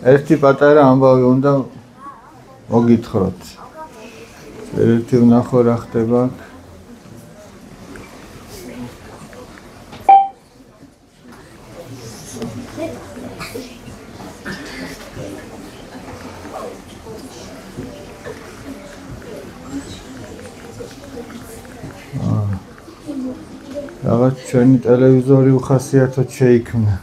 ერთი პატარა ამბავი უნდა მოგითხროთ. ერთი ვნახო რა ხდება აქ. რაღაც ჩვენი ტელევიზორი უხასიათოდ შეიქმნა.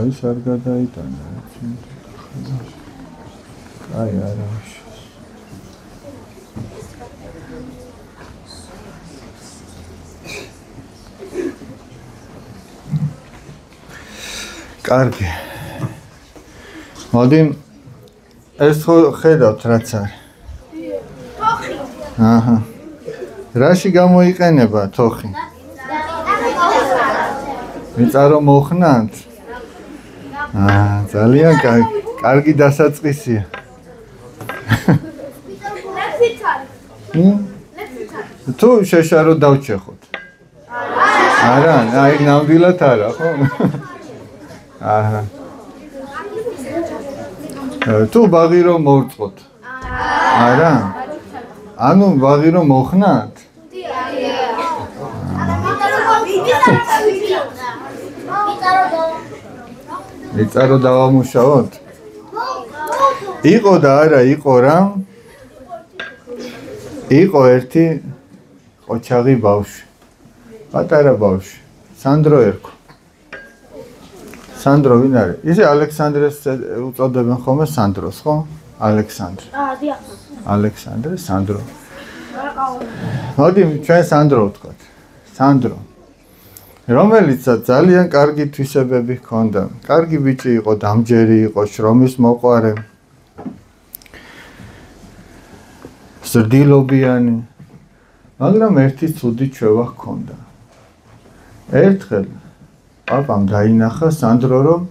ის არ გადაიტანა. აი არა. კარგი. მოდი ეს ხო ხედავთ რაც არის. თოხი. აჰა. რაში გამოიყენება თოხი? მიწარო მოხნათ? ძალიან კარგი დასაწყისია. თუ შეშარო დავჩეხოთ. არა, აი ნამდვილად არა, ხო? აჰა. თუ ბაღი რომ მოვწყოთ. არა. ანუ ბაღი რომ მოხნათ? მიწარო დავამუშავოთ? იყო და არა იყო რა? იყო ერთი ყოჩაღი ბავშვი. პატარა ბავშვი. სანდრო ერქვა. სანდრო ვინ არის? ისე ალექსანდრეს უწოდებენ ხოლმე სანდროს, ხო? ალექსანდრე. დიახ. ალექსანდრე, სანდრო. მოდი ჩვენ სანდრო ვთქვათ. სანდრო. რომელიც ძალიან კარგი თვისებები ჰქონდა. კარგი ბიჭი იყო, დამჯერი იყო, შრომის მოყვარე. ზრდილობიანი. მაგრამ ერთი ცუდი ჩვევა ჰქონდა. ერთხელ პაპამ დაინახა სანდრო რომ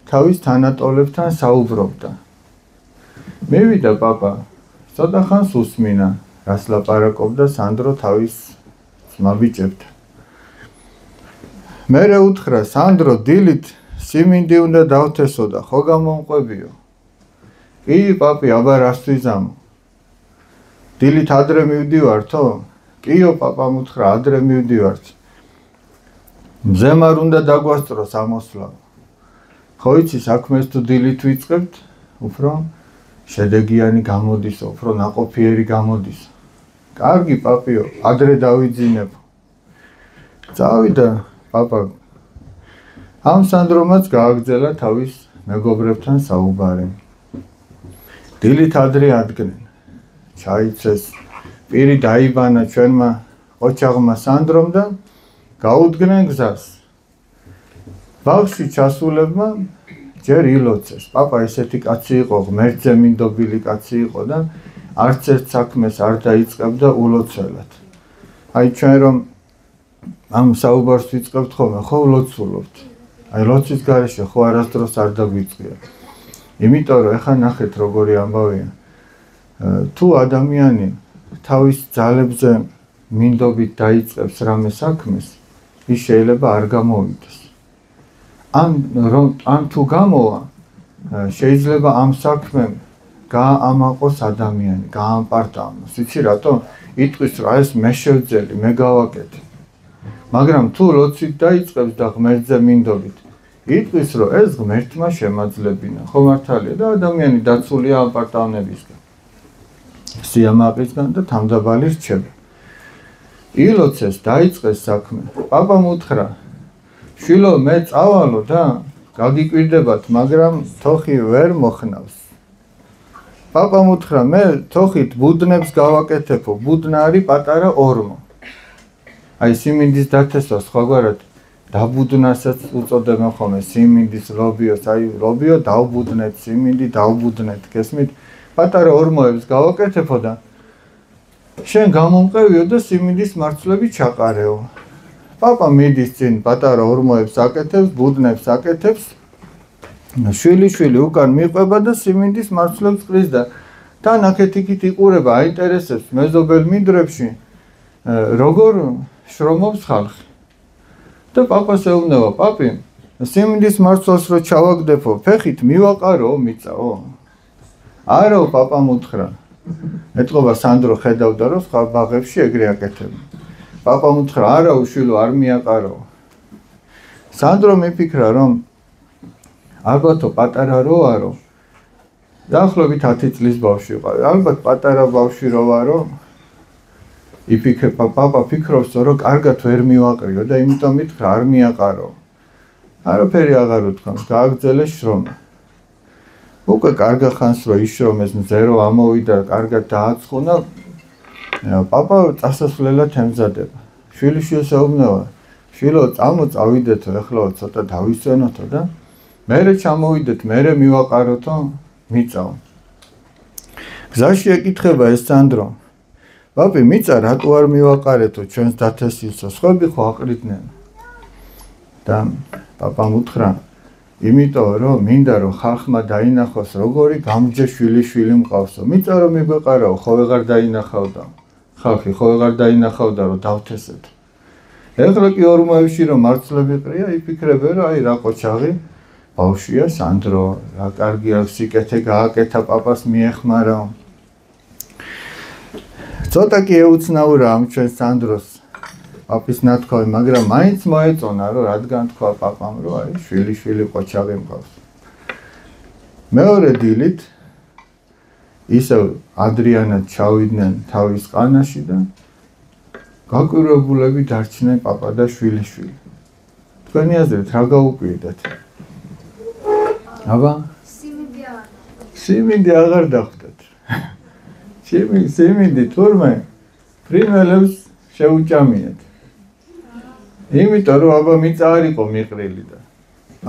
თავის თანატოლებთან საუბრობდა. მივიდა პაპა, ცოტა ხანს უსმინა, რას ლაპარაკობდა სანდრო თავის ძმაბიჭებთან. მერე უთხრა სანდრო დილით სიმინდი უნდა დავთესო და ხო გამომყვებიო. კი პაპი, აბა რას ვიზამო? დილით ადრე მივდივართო? კიო პაპამ უთხრა ადრე მივდივართ. მზემ არ უნდა დაგვასწროს ამოსვლა. ხო იცი საქმეს თუ დილით ვიწყებთ, უფრო შედეგიანი გამოდის, უფრო ნაყოფიერი გამოდის. კარგი პაპიო, ადრე დავიძინებ. წავიდა პაპა. ამ სანდრომაც გააგრძელა თავის მეგობრებთან საუბარი. დილით ადრე ადგნენ. ჩაიცეს, პირი დაიბანა ჩვენმა ყოჩაღმა სანდრომ და გაუდგნენ გზას. ბავშვი ჩასულებმა ჯერ ილოცეს. პაპა ესეთი კაცი იყო, ღმერთზე მინდობილი კაცი იყო და არც ერთ საქმეს არ დაიწყებდა ულოცველად. აი ჩვენ რომ ამ საუბარს ვიწყებთ ხოლმე, ხო ვლოცულობთ. აი ლოცვის გარეშე ხო არასდროს არ დაგვიწყია. იმიტომ რომ ეხა ნახეთ როგორი ამბავია. თუ ადამიანი თავის ძალებზე მინდობით დაიწყებს რამე საქმეს, ის შეიძლება არ გამოვიდეს. ან თუ გამოვა, შეიძლება ამ საქმემ გაამაყოს ადამიანი, გაამპარტავნოს. იცი რატომ? იტყვის რომ ეს მე შევძელი, მე გავაკეთე. მაგრამ თუ ლოცვით დაიწყებს და ღმერთზე მინდობით, იტყვის რომ ეს ღმერთმა შემაძლებინა. ხო მართალია და ადამიანი დაცულია ამპარტავნებისგან. სიამაყისგან და თავდაბალი რჩება. ილოცეს, დაიწყეს საქმე. პაპამ უთხრა, შვილო, მე წავალო და გაგიკვირდებათ, მაგრამ თოხი ვერ მოხნავს. პაპამ უთხრა, მე თოხით ბუდნებს გავაკეთებო, ბუდნა არის პატარა ორმო. აი სიმინდის დათესვას სხვაგვარად დაბუდნასაც უწოდებენ ხოლმე, სიმინდის ლობიოს, აი ლობიო დავბუდნეთ, სიმინდი დავბუდნეთ, გესმით? პატარა ორმოებს გავაკეთებო და შენ გამომყევიო და სიმინდის მარცვლები ჩაყარეო. პაპა მიდის წინ პატარა ორმოებს აკეთებს, ბუდნებს აკეთებს. შვილი უკან მიყვება და სიმინდის მარცვლებს ყრის და თან აქეთ-იქით იყურება, აინტერესებს მეზობელ მინდვრებში როგორ შრომობს ხალხი. და პაპას ეუბნება, პაპი, სიმინდის მარცვლას რო ჩავაგდებო, ფეხით მივაყარო, მიწაო. არაო, პაპამ უთხრა. ეტყობა სანდრო ხედავდა, რომ სხვა ბაღებში ეგრე აკეთებენ. პაპამ უთხრა, არაო, შვილო, არ მიაყარო. სანდრო მიფიქრა, რომ ალბათო პატარა რო არო. დაახლოებით 10 წლის ბავშვი ვიყავ. ალბათ პატარა ბავშვი რო ვარო, იფიქრება, პაპა ფიქრობს, რომ კარგად ვერ მივაყრიო და იმიტომ მითხრა, არ მიაყარო. არაფერი აღარ უთქვამს, გააგრძელე შრომა. უკვე კარგა ხანს რო იშრომეს, მზე რო ამოვიდა, კარგად დააცხონა, პაპა წასასვლელად ემზადება. შვილიშვილს ეუბნება, შვილო, წავიდეთო, ეხლა ცოტა დავისვენოთო და მერე ჩამოვიდეთ, მერე მივაყაროთო, მიწაო. გზაში ეკითხება ეს სანდრო, პაპი, მიწა რატო არ მივაყარეთო ჩვენს დათესილსო, სხვები ხო აყრიდნენ. და პაპამ უთხრა, იმიტომ რომ მინდა რომ ხალხმა დაინახოს როგორი გამჯე შვილი მყავსო. მიწა რომ მიგვეყარაო, ხო ვეღარ დაინახავდა. ხალხი ხო ვეღარ დაინახავდა რომ დავთესეთ. ეხლა კი ორმოებში რომ მარცვლები ყრია, იფიქრებენ რომ აი რა ყოჩაღი ბავშვია სანდრო, რა კარგი აქვს სიკეთე გააკეთა პაპას მიეხმარა. ცოტა კი ეუცნაურა ამ ჩვენ სანდროს პაპის ნათქვამი, მაგრამ მაინც მოეწონა რომ რადგან თქვა პაპამ რომ აი შვილი ყოჩაღი მყავს. მეორე დილით ისევ ადრიანად ჩავიდნენ თავის ყანაში და გაკვირვებულები დარჩნენ პაპა და შვილი. თქვენი აზრით რა გაუკვირდათ? აბა? სიმინდი აღარ დახვდათ. სიმინდი თურმე ფრინველებს შეუჭამიათ. იმიტომ რომ აბა მიწა არ იყო მიყრილი და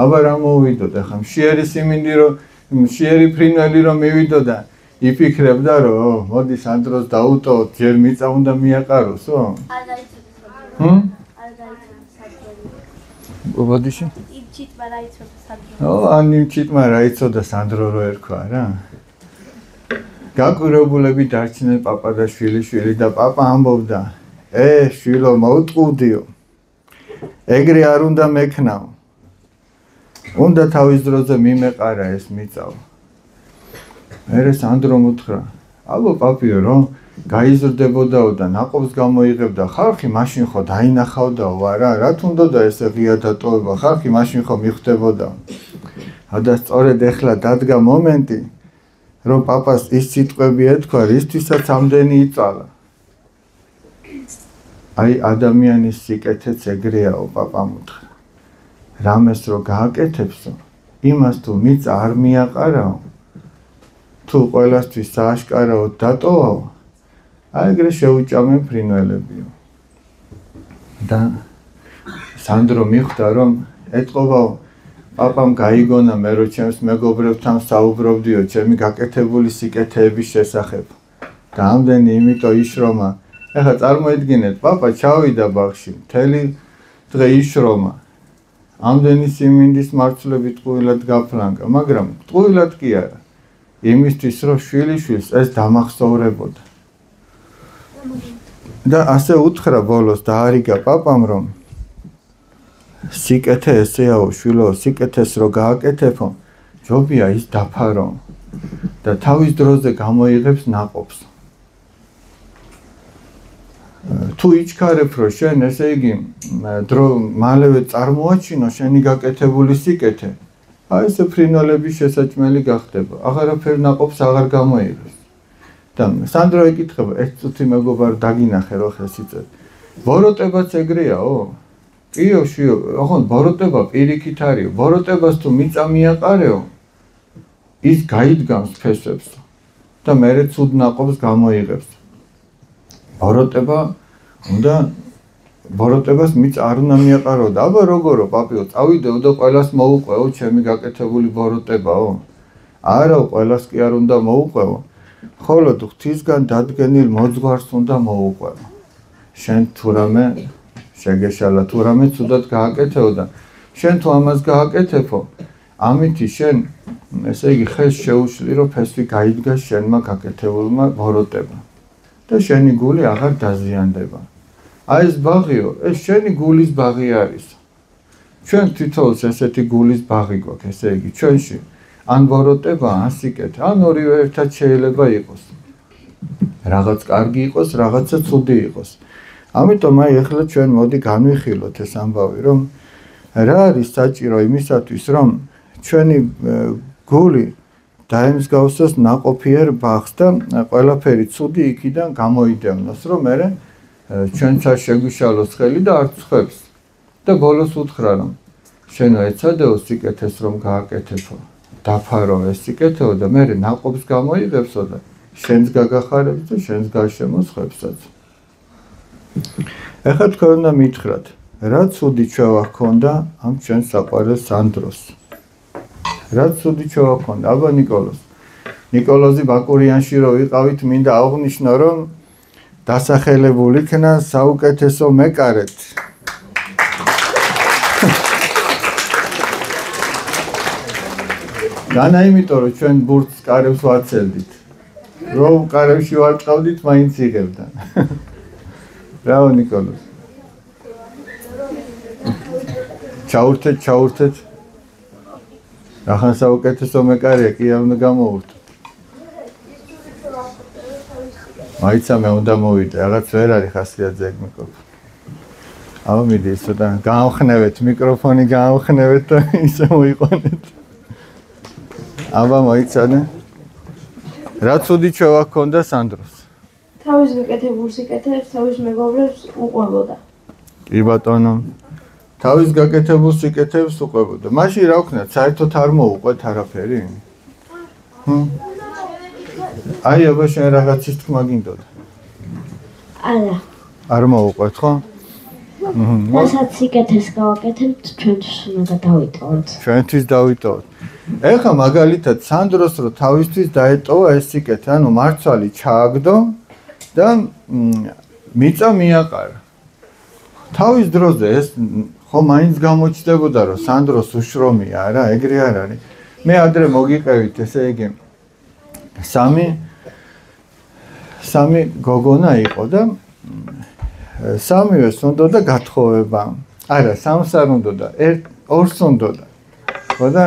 აბა რა მოვიდოდ ახლა მშიერი სიმინდი რომ მშიერი ფრინველი რომ მივიდოდა იფიქრებდა რომ მოდი სანდროს დაუტოვოთ, ჯერ მიწა უნდა მიაყაროსო? არ დაიცოდეს. არ დაიცოდეს. ბოდიში? იმჩიტმა რა იცოდა სანდრო. ან იმჩიტმა რა იცოდა სანდრო რო ერქვა რა. გაკვირვებულები დარჩნენ პაპა და შვილი და პაპა ამბობდა, შვილო, მოუტყუდიო. ეგრე არ უნდა მექნაო. უნდა თავის დროზე მიმეყარა ეს მიწაო. მერე სანდრომ უთხრა, აბა პაპიო რომ გაიზრდებოდაო და ნაყოფს გამოიღებდა, ხალხი მაშინ ხო დაინახავდაო არა? რა თუნდოდა ესე ღია დატოვება, ხალხი მაშინ ხო მიხვდებოდაო. და სწორედ ეხლა დადგა მომენტი, რომ პაპას ის სიტყვები ეთქვა, რისთვისაც ამდენი იწალა. აი ადამიანის სიკეთეც ეგრეაო, პაპამ უთხრა. რამეს რო გააკეთებსო, იმას თუ მიწა არ მიაყარაო, თუ ყველასთვის სააშკარაოდ დატოვაო, აი ეგრე შეუჭამენ ფრინველებიო. და სანდრო მიხვდა რომ ეთყობაო, პაპამ გაიგონა მე რო ჩემს მეგობრებთან საუბრობდიო ჩემი გაკეთებული სიკეთეების შესახებ. და ამდენი იმიტომ იშრომა. ეხლა წარმოედგინეთ, პაპა ჩავიდა ბაღში, მთელი დღე იშრომა. ამდენი სიმინდის მარცვლები ტყუილად გაფლანგა, მაგრამ ტყუილად კი არა. იმისთვის რომ შვილიშვილს ეს დამახსოვრებოდა. და ასე უთხრა ბოლოს დაარიგა პაპამ რომ სიკეთე ესეაო შვილო, სიკეთეს რო გააკეთებო, ჯობია ის დაფარო და თავის დროზე გამოიღებს ნაყოფს. თუ იჩქარებ რომ შენ ესე იგი დრო მალევე წარმოაჩინო შენი გაკეთებული სიკეთე, აი ესე ფრინველების შესაჭმელი გახდება, აღარაფერ ნაყოფს აღარ გამოიღებს. და სანდრო ეკითხება, ეს წუთი მეგობარ დაგინახე რო ხეს იწევ. ბოროტებაც ეგრეაო? კიო შიო, ახლა ბოროტება პირიქით არისო, ბოროტებას თუ მიწა მიაყარეო, ის გაიდგამს ფესვებს და მერე ცუდ ნაყოფს გამოიღებს. ბოროტებას მიწა არ უნდა მიაყარო და აბა როგორო პაპიო, წავიდეო და ყველას მოუყვეო ჩემი გაკეთებული ბოროტებაო? არა, ყველას კი არ უნდა მოუყვეო. მხოლოდ ღვთისგან დადგენილ მოძღვარს უნდა მოუყვეო. შენ თუ რამე შეგეშალა თუ რამე ცუდად გააკეთეო და შენ თუ ამას გააკეთებო, ამითი შენ ესე იგი ხეს შეუშლი რომ ფესვი გაიდგას შენმა გაკეთებულმა ვოროტებმა და შენი გული აღარ დაზიანდება. აი ეს ბაღიო, ეს შენი გულის ბაღი არის. ჩვენ თვითონს ესეთი გულის ბაღი გვაქვს, ესე იგი ჩვენში ან ვოროტება, ან სიკეთე, ან ორივე ერთად შეიძლება იყოს. რაღაც კარგი იყოს, რაღაცა ცუდი იყოს. ამიტომ აი ახლა ჩვენ მოდი განვიხილოთ ეს ამბავი, რომ რა არის საჭირო იმისათვის, რომ ჩვენი გული დაემსგავსოს ნაყოფიერ ბაღს და ყველაფერი ცუდი იქიდან გამოიდევნოს, რომ მე ჩვენც არ შეგვიშალოს ხელი და არ ცხებს. და ბოლოს უთხრა, რომ შენო ეცადეო სიკეთეს რომ გააკეთებო, დაფარო ეს სიკეთეო და მე ნაყოფს გამოიღებსო და შენს გაგახარებს და შენს გარშემო ხვებსაც. ეხლა თქვენ უნდა მითხრათ, რა ცუდი ჩვევა ჰქონდა ამ ჩვენ საყვარელ სანდროს. რა ცუდი ჩვევა ჰქონდა, აბა ნიკოლოზ. ნიკოლოზი ბაკურიანში რო ვიყავით, მინდა აღვნიშნო, რომ დასახელებული იქნა საუკეთესო მეკარედ. განა იმიტომ, რომ ჩვენ ბურთს კარებს ვაცელდით. რომ კარებში ვარჭავდით, მაინც იღებდა. ბრავო ნიკოლოზ. ჩაურთეთ. ახლა საუკეთესო მეკარია, კი არ უნდა გამოურთო. მაიცა მე უნდა მოვიდე, რაღაც ვერ არის ხასიათზე ეგ მიკროფონი. აბა მიდი ცოტა გავხნევეთ, მიკროფონი გავხნევეთ და ისე მოიყვანეთ. აბა მოიცადე. რა ცუდი ჩვევა ჰქონდა სანდროს? თავის გაკეთებულ სიკეთეებს თავის მეგობრებს უყვებოდა. კი ბატონო. თავის გაკეთებულ სიკეთეებს უყვებოდა. მაშინ რა ვქნათ, საერთოდ არ მოუყვეთ არაფერი? აი აბა შენ რაღაცის თქმა გინდოდა? არა. არ მოუყვეთ, ხო? რასაც სიკეთეს გავაკეთებთ, ჩვენთვის უნდა დავიტოვოთ. ჩვენთვის დავიტოვოთ. ეხლა მაგალითად სანდროს რო თავისთვის დაეტოვა ეს სიკეთე, ანუ მარცვალი ჩააგდო და მიწა მიაყარა. თავის დროზე ეს ხო მაინც გამოჩნდებოდა, რომ სანდროს უშრომია, რა, ეგრე არ არის. მე ადრე მოგიყევით, ესე იგი სამი გოგონა იყო და სამივეს უნდოდა გათხოვება. არა, სამს არ უნდოდა, ორს უნდოდა. ხო და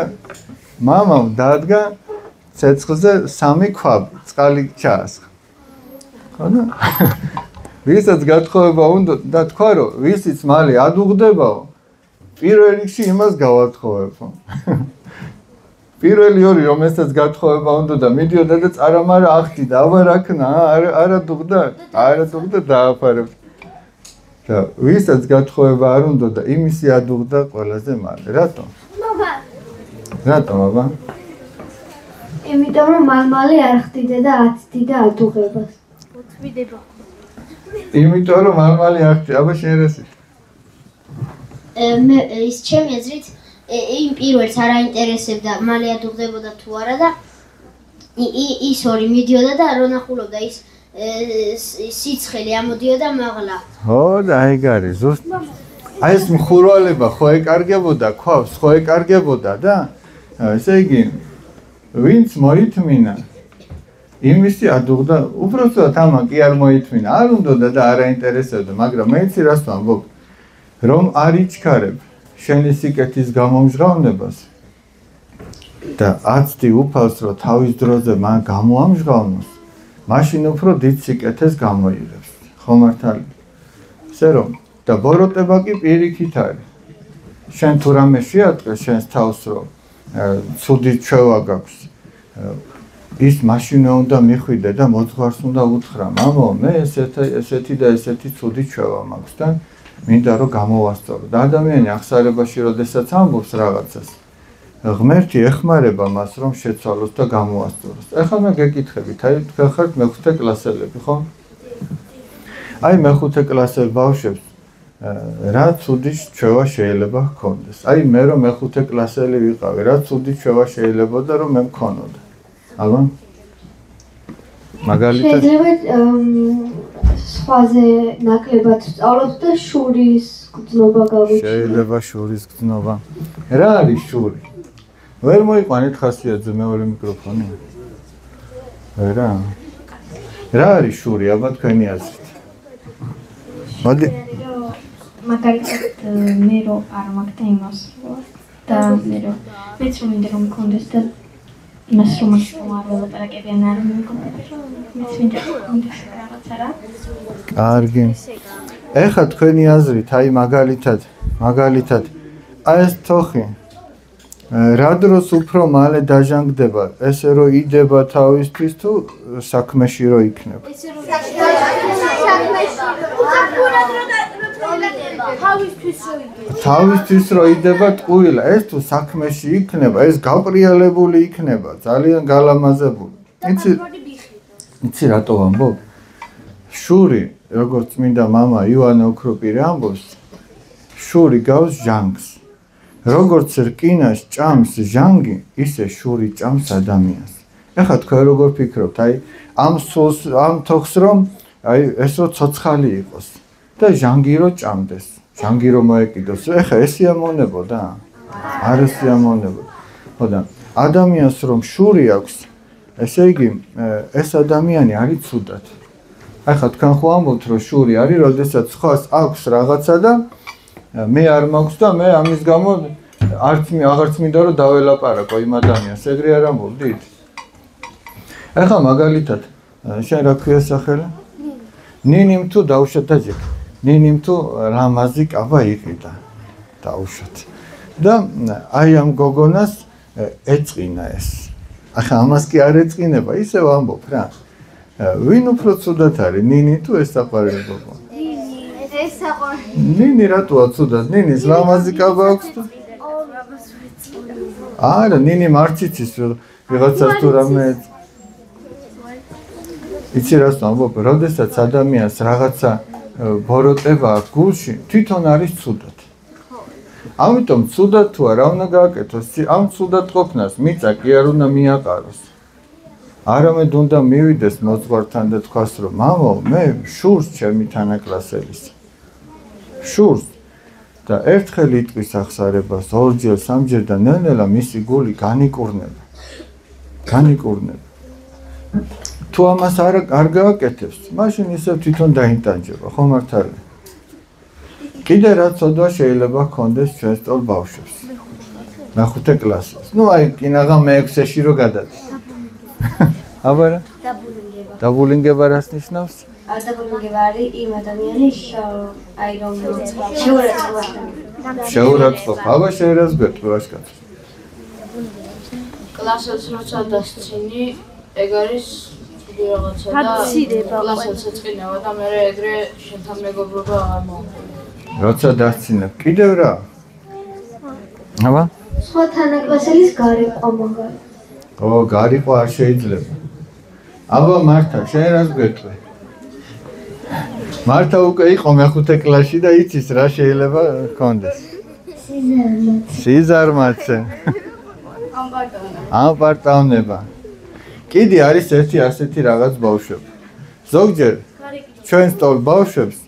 მამამ დადგა ცეცხლზე 3 ქვაბი, წყალი ჩაასხა. ხო და ვისაც გათხოვება უნდა და თქვა რომ ვისიც მალე ადუღდებაო, პირველ რიგში იმას გავათხოვებო. პირველი ორი რომელსაც გათხოვება უნდა და მიდიოდა და წარამარა ახდიდა, აბა რა ქნა, არა დუღდა, დააფარებს. და ვისაც გათხოვება არ უნდა და იმისი ადუღდა ყველაზე მალე. რატომ? რატომ აბა? იმიტომ რომ მალ-მალე არ ხდიდა და აცდიდა ადუღებას. უთვიდება. იმიტომ რომ მალ-მალე არ ხდიდა, აბა შენ რასი? მე ის ჩემი აზრით იმ პირველს არ აინტერესებდა მალე ადუღდებოდა თუ არა და ის ორი მიდიოდა და რო ნახულობდა ის სიცხელი ამოდიოდა მაღლა. ხო და აი გარი ზუსტ აი ეს მხურვალება ხო ეკარგებოდა ქვავს, ხო ეკარგებოდა და ესე იგი ვინც მოითმინა იმისი ადუღდა, უბრალოდ ამან კი არ მოითმინა, არ უნდოდა და არ აინტერესებდა, მაგრამ მეც რას ვამბობ, რომ არ იჩქარებ შენი სიკეთის გამომჟღავნებას და აცდი უფალს, რომ თავის დროზე მან გამოამჟღავნოს, მაშინ უფრო დიდ სიკეთეს გამოიღებს. ხო მართალი? ესე რომ და ბოროტება კი პირიქით არის. შენ თუ რამე შეატყეს შენს თავს, რომ ცუდი ჩვევა გაქვს. ის მაშინ უნდა მიხვიდე და მოძღვარს უნდა უთხრა, მამო, მე ესეთი და ესეთი ცუდი ჩვევა მაქვს და მინდა რომ გამოვასწორო. და ადამიანი აღსარებაში როდესაც ამბობს რაღაცას, ღმერთი ეხმარება მას რომ შეცვალოს და გამოვასწოროს. ეხლა მე გეკითხებით, აი თქვენ ხართ მეხუთე კლასელები, ხო? აი მეხუთე კლასელ ბავშვებს რა ცუდი ჩვევა შეიძლება ჰქონდეს. აი მე რომ მეხუთე კლასელი ვიყავი, რა ცუდი ჩვევა შეიძლებოდა რომ მე მქონოდა. აბა მაგალითად შეიძლება სხვაზე ნაკლებად სწავლობთ და შურის გრძნობა გაგვიჩნდა. შეიძლება შურის გრძნობა. რა არის შური? ვერ მოიყვანეთ ხასიათზე მეორე მიკროფონი? რა? რა არის შური, აბა თქვენი აზრით? მოდი. მაგალითად მე რო არ მაქვს და იმას და მეც რომ მინდა რომ მქონდეს და იმას რომ არ ველაპარაკებიან არ მეკონდეს რომ მეც მინდა რაღაცა რა. კარგი. ეხლა თქვენი აზრით, აი მაგალითად აი ეს თოხი რა დროს უფრო მალე დაჟანგდება, ესე რომ იდება თავისთვის თუ საქმეში რო იქნება? თავისთვის რო იდება ტყუილა, ეს თუ საქმეში იქნება, ეს გაყრიალებული იქნება, ძალიან გალამაზებული. იცი რატო ვამბობ? შური, როგორც წმინდა მამა ივანე ოქროპირი ამბობს, შური გავს ჟანგს. როგორც რკინას ჭამს ჟანგი, ისე შური ჭამს ადამიანს. ეხლა თქვენ როგორ ფიქრობთ, აი ამ თოხს რომ აი ეს რო ცოცხალი იყოს და ჟანგი რო ჭამდეს, ჟანგი რო მოეკიდოს, ეხლა ეს სიამოვნებოდა? არ სიამოვნებოდა. ხოდა ადამიანს რომ შური აქვს, ესე იგი ეს ადამიანი არის ცუდად. ეხლა თქვენ ხო ამბობთ რომ შური არის, როდესაც ხას აქვს რაღაცა და მე არ მაქვს და მე ამის გამო აღარც მინდა რომ დაველაპარაკო იმ ადამიანს, ეგრე არ ამბობდით? ეხლა მაგალითად, შენ რა ქვია სახელი? ნინიმ თუ დაუშვათ დაჯერ. ნინიმ თუ ლამაზი კაბა იყიდა. დაუშვათ. და აი ამ გოგონას ეწყინა ეს. ახლა ამას კი არ ეწყინება, ისევ ამბობ რა. ვინ უფრო ცუდად არის, ნინი თუ ეს საყვარელი გოგონა? ნინი რატოა ცუდად? ნინის ლამაზი კაბა აქვს თუ? არა, ნინი მარც იცის ვიღაცას თუ რამე. იცი რას ვამბობ, როდესაც ადამიანს რაღაცა ბოროტება აქვს გულში, თვითონ არის ცუდად. ამიტომ ცუდად თუ არა უნდა გააკეთოს, ამ ცუდად ყოფნას მიწა კი არ უნდა მიაყაროს. არამედ უნდა მივიდეს მოძღვართან და თქვას რომ მამო, მე შურს ჩემი თანაკლასელის. შურს და ერთხელ იტყვის ახსარებას, ორჯერ, სამჯერ და ნელ-ნელა მისი გული განიკურნება. თუ ამას არ გააკეთებს, მაშინ ისევ თვითონ დაინტანჯება, ხო მართალია? კიდე რა ცოდვა შეიძლება ჰქონდეს ჩვენ სწორ ბავშვებს. მეხუთე კლასის. ნუ აი კინაღა მე-6-ში რო გადადის. აბა რა? დაბულინგება რას ნიშნავს? დაბულინგება არის იმ ადამიანის აი რომ შეურაცხყოფა. აბა შეიძლება გვეტყვი ვაშკაცო. კლასელს როცა დასცინი, ეგ არის რაღაცა და კლასელს ეწყინება და მე ეგრე შენთან მეგობრობა არ მოვხდები. როცა დასცინებ, კიდევ რა? აბა? სხვა თანაკლასელის გარიყვა მაგალითად. ო, გარიყვა არ შეიძლება. აბა მართა, შენ რას გვეტყვი? მართა უკვე იყო მე-5 კლასში და იცის რა შეიძლება ჰქონდეს. სიზარმაცე. ამპარტავნება. კიდე არის ერთი ასეთი რაღაც ბავშვები. ზოგჯერ ჩვენ სწორ ბავშვებს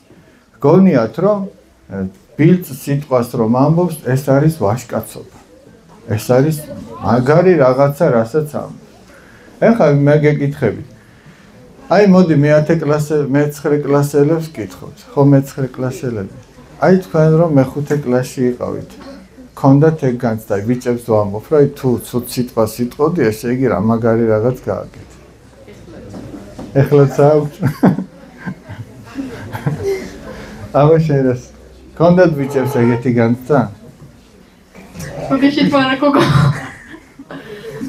გონიათ რომ ბილწ სიტყვას რომ ამბობს, ეს არის ვაჟკაცობა. ეს არის მაგარი რაღაცა, რასაც ამბობს. ეხლა მე გეკითხებით. აი მოდი მე-10 კლასე, მე-9 კლასელებს გკითხოთ. ხო მე-9 კლასელები. აი თქვენ რომ მე-5 კლასში იყავით. ქონდათ ეგ განცდა, ბიჭებს ვამბობ, რომ თუ ცუდ სიტყვას იტყოდი, ესე იგი რა მაგარი რაღაც გააკეთე. ეხლაც აქვს. აბა შეიძლება. ქონდათ ბიჭებს ეგეთი განცდა? მოგეშით მარა გოგო.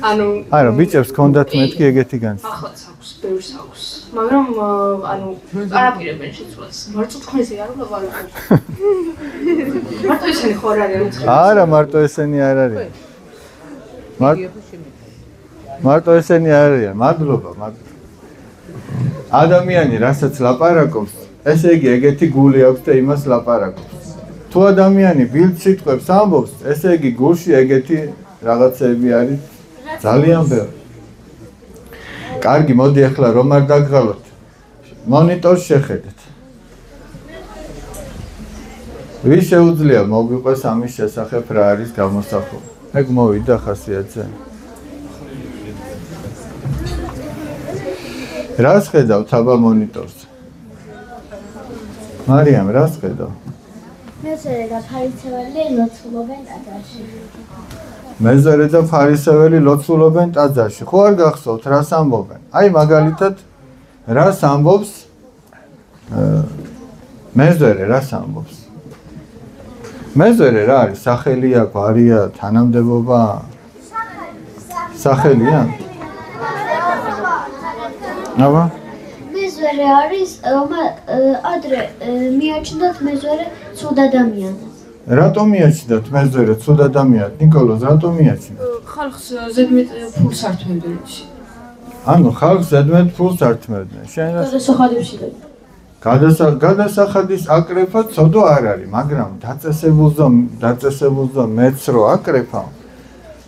ანუ არა, ბიჭებს ქონდათ მეთქი ეგეთი განცდა. ახლაც აქვს, ბევრს აქვს. მაგრამ ანუ არაპირებენ შეცვლას. მარტო თქვენზე არ ვლაპარაკობ. მარტო ისინი ხო არ არიან? არა, მარტო ესენი არ არიან. მარტო ესენი არ არიან. მადლობა. ადამიანი, რასაც ლაპარაკობს, ესე იგი ეგეთი გული აქვს და იმას ლაპარაკობს. თუ ადამიანი ბილდ სიტყვებს ამბობს, ესე იგი გულში ეგეთი რაღაცები არის ძალიან ბევრი. კარგი, მოდი ახლა რომ არ დაგღალოთ. მონიტორს შეხედეთ. ვის შეუძლია მოგვიყვეს ამის შესახებ რა არის გამოსახული? ეგ მოვიდა ხასიათზე. რას ხედავ თაბა მონიტორზე? მარიამ, რას ხედავ? მეზორე და ფარისეველი ლოცულობენ ტაძარში. მეზორე და ფარისეველი ლოცულობენ ტაძარში. ხო არ გახსოვთ რას ამბობენ? აი მაგალითად რას ამბობს მეზორე რას ამბობს? მეზორე რა არის? სახელია, გვარია, თანამდებობა? სახელია? აბა? მეზორე არის, ადრე მიაჩნდათ მეზორე ცუდ ადამიანს. რატომ მიაჩნდათ მეზორე ცუდ ადამიანს? ნიკოლოზ, რატომ მიაჩნდათ? ხალხს ზედმეტ ფულს ართმევდნენ. ანუ ხალხს ზედმეტ ფულს ართმევდნენ. შენ გადასახადებში და გადასახადის აკრეფა ცოდო არ არის, მაგრამ დაწესებულზო მეც რო აკრეფა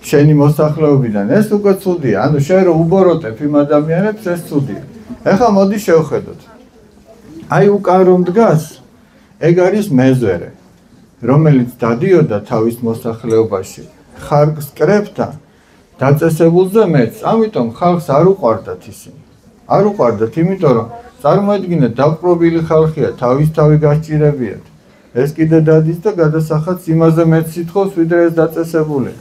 შენი მოსახლეობიდან ეს უკვე ცუდია. ანუ შენ რო უბოროტებ იმ ადამიანებს ეს ცუდია. ეხლა მოდი შევხედოთ. აი უკან რომ დგას, ეგ არის მეზორე, რომელიც დადიოდა თავის მოსახლეობაში ხარკს კრებდა დაწესებულზე მეც. ამიტომ ხალხს არ უყვარდათ ისინი. არ უყვარდათ, იმიტომ რომ წარმოედგინეთ დაპყრობილი ხალხია, თავისთავი გასჭირებიათ. ეს კიდე დადის და გადასახადს იმაზე მეც სიტყავს, ვიდრე ეს დაწესებული.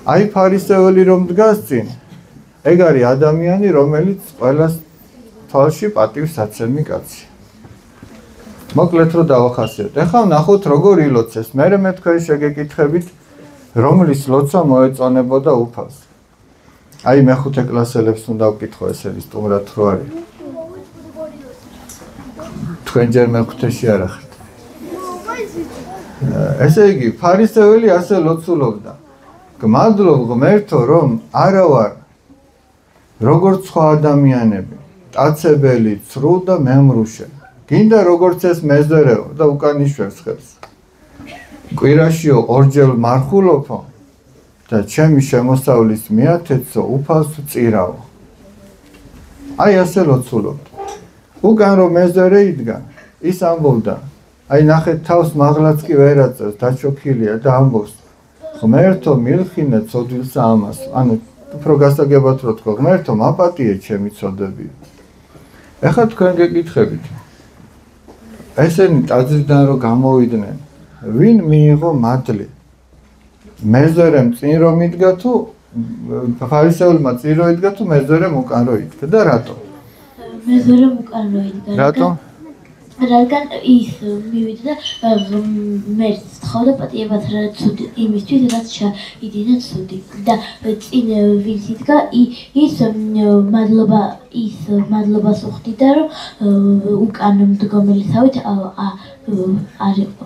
აი ფარისეველი რომ დგას წინ, ეგ არის ადამიანი, რომელიც ყველას თვალში პატივსაცემი კაცი. მოკლედ რო დავახასიათოთ. ეხლა ნახოთ როგორ ილოცეს. მერე მე თქვენ შეგეკითხებით, რომლის ლოცვა მოეწონებოდა უფალს. აი მეხუთე კლასელებს უნდა ვკითხო ესენი სტუმრად რო არის. თქვენ ჯერ მეხუთეში არ ახართ. ესე იგი, ფარისეველი ასე ლოცულობდა. გმადლობ ღმერთო, რომ არა ვარ როგორც სხვა ადამიანები, ტაცებელი, ცრუ და მემრუშე. გინდა როგორც ეს მეზორეო და უკან იშვებს ხელს. კვირაშიო ორჯერ მარხულობო და ჩემი შემოსავლის მიათეცო უფალს წირავ. აი ასე ლოცულობდა. უკან რომ მეზორე იდგა, ის ამბობდა, აი ნახეთ თავს მაღლაც კი ვერ აწევს, დაჩოქილია და ამბობს, ღმერთო მილხინე ცოდვილსა ამას. ანუ უფრო გასაგებად რო თქვა, ღმერთო მაპატიე ჩემი ცოდები. ეხლა თქვენ გეკითხებით. ესენი ტაძრიდან რო გამოვიდნენ, ვინ მიიღო მადლი? მეზორემ წინ რომ იდგა თუ ფარისეულმა წინ რო იდგა თუ მეზორემ უკან რო იდგა და რატო? მეზორემ უკან რო იდგა. რატო? რადგან ის მივიდა და ღმერთს თხოვდა პატიებად ცუდი იმისთვის, რაც ჩაიდინა ცუდი და წინ ვინც იდგა ის მადლობას უხდიდა, რომ უკან მდგომელი თავით არ იყო.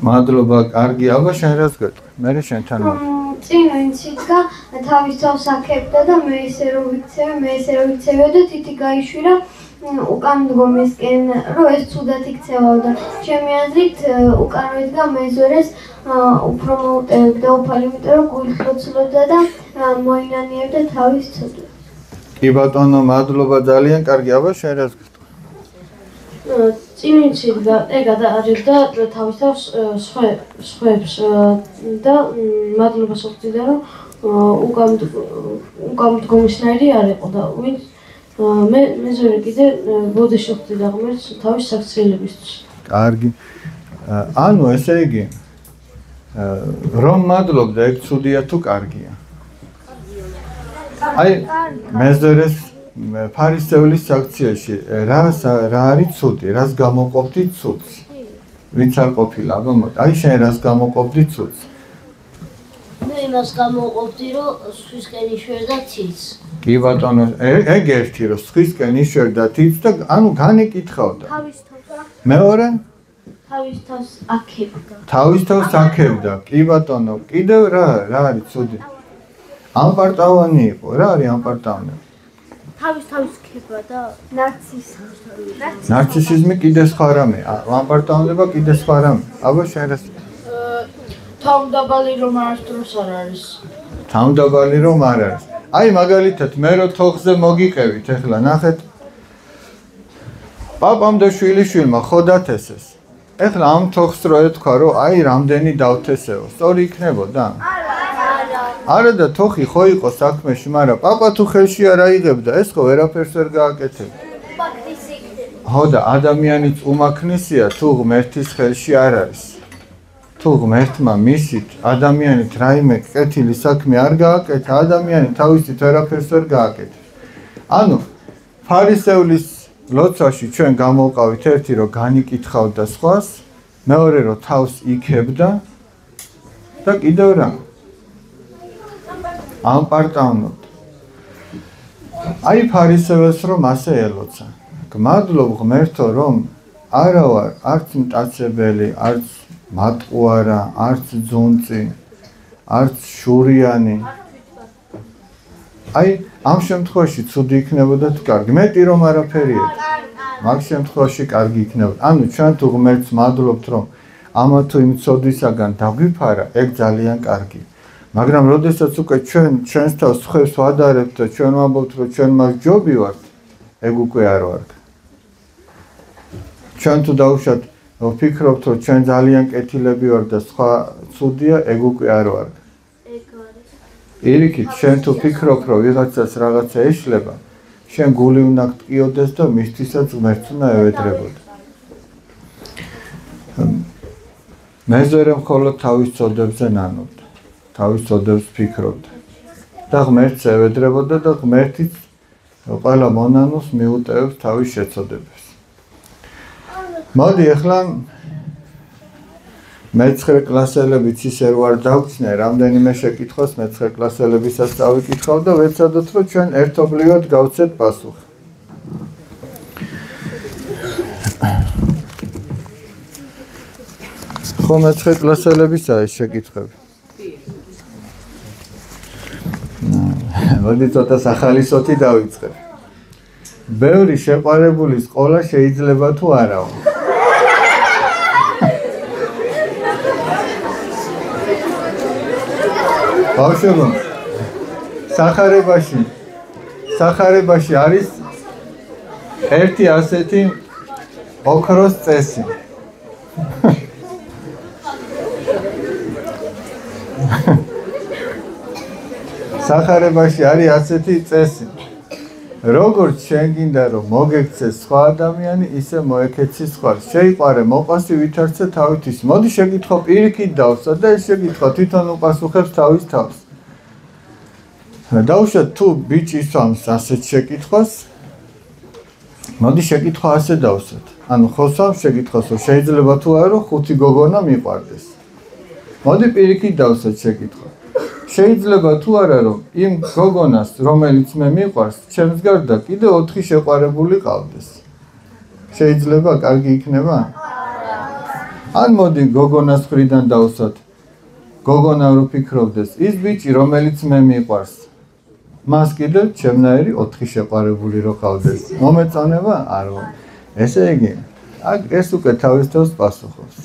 მადლობა, კარგი, აბა შენ რას გეტყვი? მე შენთან მოვიდე. წინ ვინც იდგა, თავის თავს აკებდა და მე ესე რომ ვიქცევე და თითი გაიშვირა უკან მდგომისკენ, რომ ეს ცუდად იქცევავდა. ჩემი აზრით უკან რო იდგა მეზორეს უფრო მოუტევდა უფალი, იმიტომ რომ გულით ლოცულობდა და მოინანიებდა თავის ცოდვას. კი ბატონო, მადლობა ძალიან კარგი, აბა შენ რას გეტყვი? წინ ვინც იდგა, გადაარევდა თავის თავს სხვებს და მადლობას უხდიდა, რომ უკან მდგომისნაირი არ იყო და ვინც მეზორე კიდე ბოდიში ხდიდა ღმერთს თავის საქციელებისთვის. კარგი. ანუ ესე იგი რომ მადლობდა, ეგ ცუდია თუ კარგია? აი მეზორეს ფარისევლის საქციაში რა არის ცუდი? რას გამოყოფდი ცუდს? ვინც არ ყოფილა, აი შენ რას გამოყოფდი ცუდს? მე იმას გამოყოფდი, რომ სხვისკენ იშვერდა თიც. კი ბატონო, ეგ ერთი რომ სხვისკენ იშვერდა თიც და ანუ განეკითხავდა. თავის თავს მეორე? თავის თავს აკებდა. თავის თავს აკებდა. კი ბატონო, კიდევ რა არის ცუდი? ამპარტავანი იყო, რა არის ამპარტავანი? თავის ქება და ნარცისიზმი კიდე სხვა რამე, ამპარტავნება კიდე სხვა რამე. აბა შენ რას? თავმდაბალი რომ არ დროს არ არის. თავმდაბალი რომ არ არის. აი მაგალითად მე რო თოხზე მოგიყევით, ეხლა ნახეთ. პაპამ და შვილიშვილმა ხო დათესეს. ეხლა ამ თოხს რო ეთქვა, რომ აი რამდენი დავთესეო, სწორი იქნებოდა? არა და თოხი ხო იყო საქმეში, მაგრამ პაპა თუ ხელში არ აიღებდა, ეს ხო ვერაფერს ვერ გააკეთებდა. ხო და ადამიანიც უმაქნისია, თუ ღმერთის ხელში არ არის. თუ ღმერთმა მისით ადამიანით რაიმე კეთილი საქმე არ გააკეთა, ადამიანი თავისით ვერაფერს ვერ გააკეთებს. ანუ ფარისევლის ლოცვაში ჩვენ გამოვყავით ერთი რომ განიკითხავდა სხვას, მეორე რომ თავს იქებდა და კიდევ რა ამპარტავნობდა. აი ფარისეველს რომ ასე ელოცა. გმადლობ ღმერთო რომ არა ვარ არც მტაცებელი, არც მატყუარა, არც ძუნწი, არც შურიანი. აი ამ შემთხვევაში ცუდი იქნებოდა თუ კარგი, მეტი რომ არაფერია. მაგ შემთხვევაში კარგი იქნებოდა. ანუ ჩვენ თუ ღმერთს მადლობთ რომ ამა თუ იმ ცოდვისაგან დაგვიფარა, ეგ ძალიან კარგი. მაგრამ როდესაც უკვე ჩვენს თავს ხევს ვადარებთ და ჩვენ ვამბობთ რომ ჩვენ მას ჯობი ვართ, ეგ უკვე არ ვარ. ჩვენ თუ დავუშვათ ვფიქრობთ რომ ჩვენ ძალიან კეთილები ვართ და სხვა ცუდია, ეგ უკვე არ ვარ. პირიქით, შენ თუ ფიქრობ რომ ვიღაცას რაღაცა ეშლება, შენ გული უნდა გტკიოდეს და მისთვისაც ღმერთს უნდა ევედრებოდა. მეზერე მხოლოდ თავის ცოდებზე ნანობდა, თავის ცოდებს ფიქრობდა და ღმერთს ევედრებოდა და ღმერთიც ყველა მონანოს მიუტევებს თავის შეცოდებას. მოდი ახლა მე-9 კლასელებიც ისე რო არ დავწნე, რამდენიმე შეკითხვას მე-9 კლასელებისაც წავიკითხავ და ვეცადოთ რომ ჩვენ ერთობლივად გავცეთ პასუხი. ხო მე-9 კლასელებისა ეს შეკითხვები. მოდი ცოტა სახალისოთი დავიწყებ. ბევრი შეყვარებული სკოლა შეიძლება თუ არაო. ბავშვებო, სახარებაში არის ერთი ასეთი ოქროს წესი. სახარებაში არის ასეთი წესი. როგორც შენ გინდა რომ მოგექცეს სხვა ადამიანი, ისე მოეკეცი სხვას. შეიყვარე მოყვასი ვითარცე თავით ის. მოდი შეკითხო პირიქით დავსვა და ეს შეკითხვა თვითონ უპასუხებს თავის თავს. დავუშვათ თუ ბიჭი სვამს ასეთ შეკითხვას, მოდი შეკითხვა ასე დავსვათ. ანუ ხო სვამს შეკითხვას, რომ შეიძლება თუ არა რომ 5 გოგონა მიყვარდეს. მოდი პირიქით დავსვათ შეკითხვა. შეიძლება თუ არა რომ იმ გოგონას რომელიც მე მიყვარს, ჩემს გარდა კიდე 4 შეყვარებული ყავდეს. შეიძლება კარგი იქნება? ან მოდი გოგონას მხრიდან დავსვათ. გოგონა რო ფიქრობდეს, ის ბიჭი რომელიც მე მიყვარს, მას კიდე ჩემნაირი 4 შეყვარებული რო ყავდეს. მომეწონება? არა. ესე იგი, ეს უკვე თავის თავს პასუხობს.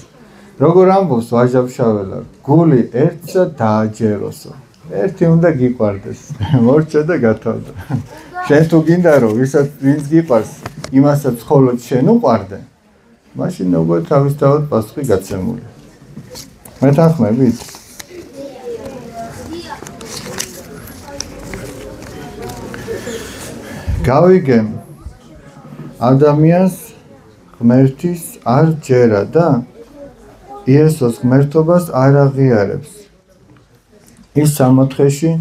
როგორ ამბობს ვაჟა-ფშაველა, გული ერთსა დააჯეროსო. ერთი უნდა გიყვარდეს. მორჩა და გათავდა. შენ თუ გინდა რომ ვინც გიყვარს, იმასაც მხოლოდ შენ უყვარდე, მაშინ უკვე თავისთავად პასუხი გაცემულია. მეთანხმებით? გავიგე ადამიანს ღმერთის არ ჯერა და იესოს ღმერთობას არ აღიარებს. ის სამოთხეში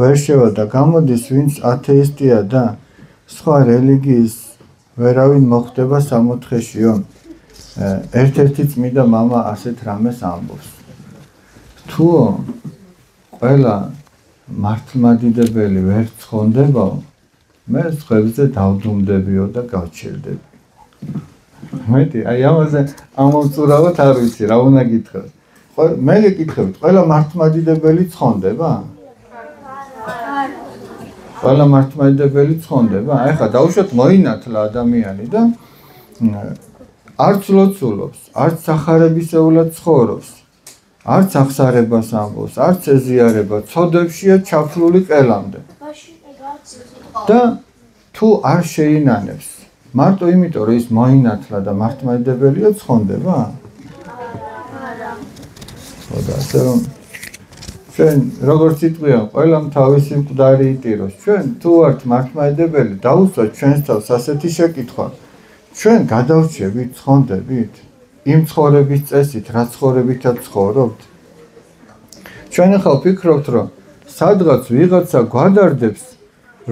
ვერ შევა და გამოდის, ვინც ათეისტია და სხვა რელიგიის ვერავინ მოხდება სამოთხეშიო. ერთ-ერთი წმინდა მამა ასეთ რამეს ამბობს. თუ ყველა მართლმადიდებელი ვერ ცხონდებაო, მე სხვებზე დავდუმდებიო და გავჩერდები. მეტი, აი ამაზე ამოვწურავოთ არ ვიცი, რა უნდა გითხრათ. მე გეკითხებით, ყველა მართლმადიდებელი ცხონდება? ყველა მართლმადიდებელი ცხონდება? აი ხა დავუშვათ მოინათლა ადამიანი და არც ლოცულობს, არც სახარებისეულად ცხოვრობს, არც აღსარებას ამბობს, არც ეზიარება, ცოდებშია ჩაფლული ყელამდე. და თუ არ შეინანებს, მარტო იმიტომ რომ ის მოინათლა და მართლმადიდებელია ცხონდება? ხოდა ასე რომ ჩვენ როგორც იტყვია, ყველამ თავისი მკვდარი იტიროს. ჩვენ თუ ვართ მართლმადიდებელი, დაუსვათ ჩვენს თავს ასეთი შეკითხვა. ჩვენ გადავრჩებით, ცხონდებით იმ ცხოვრების წესით, რა ცხოვრებითაც ცხოვრობთ? ჩვენ ახლა ვფიქრობთ, რომ სადღაც ვიღაცა გვადარდებს,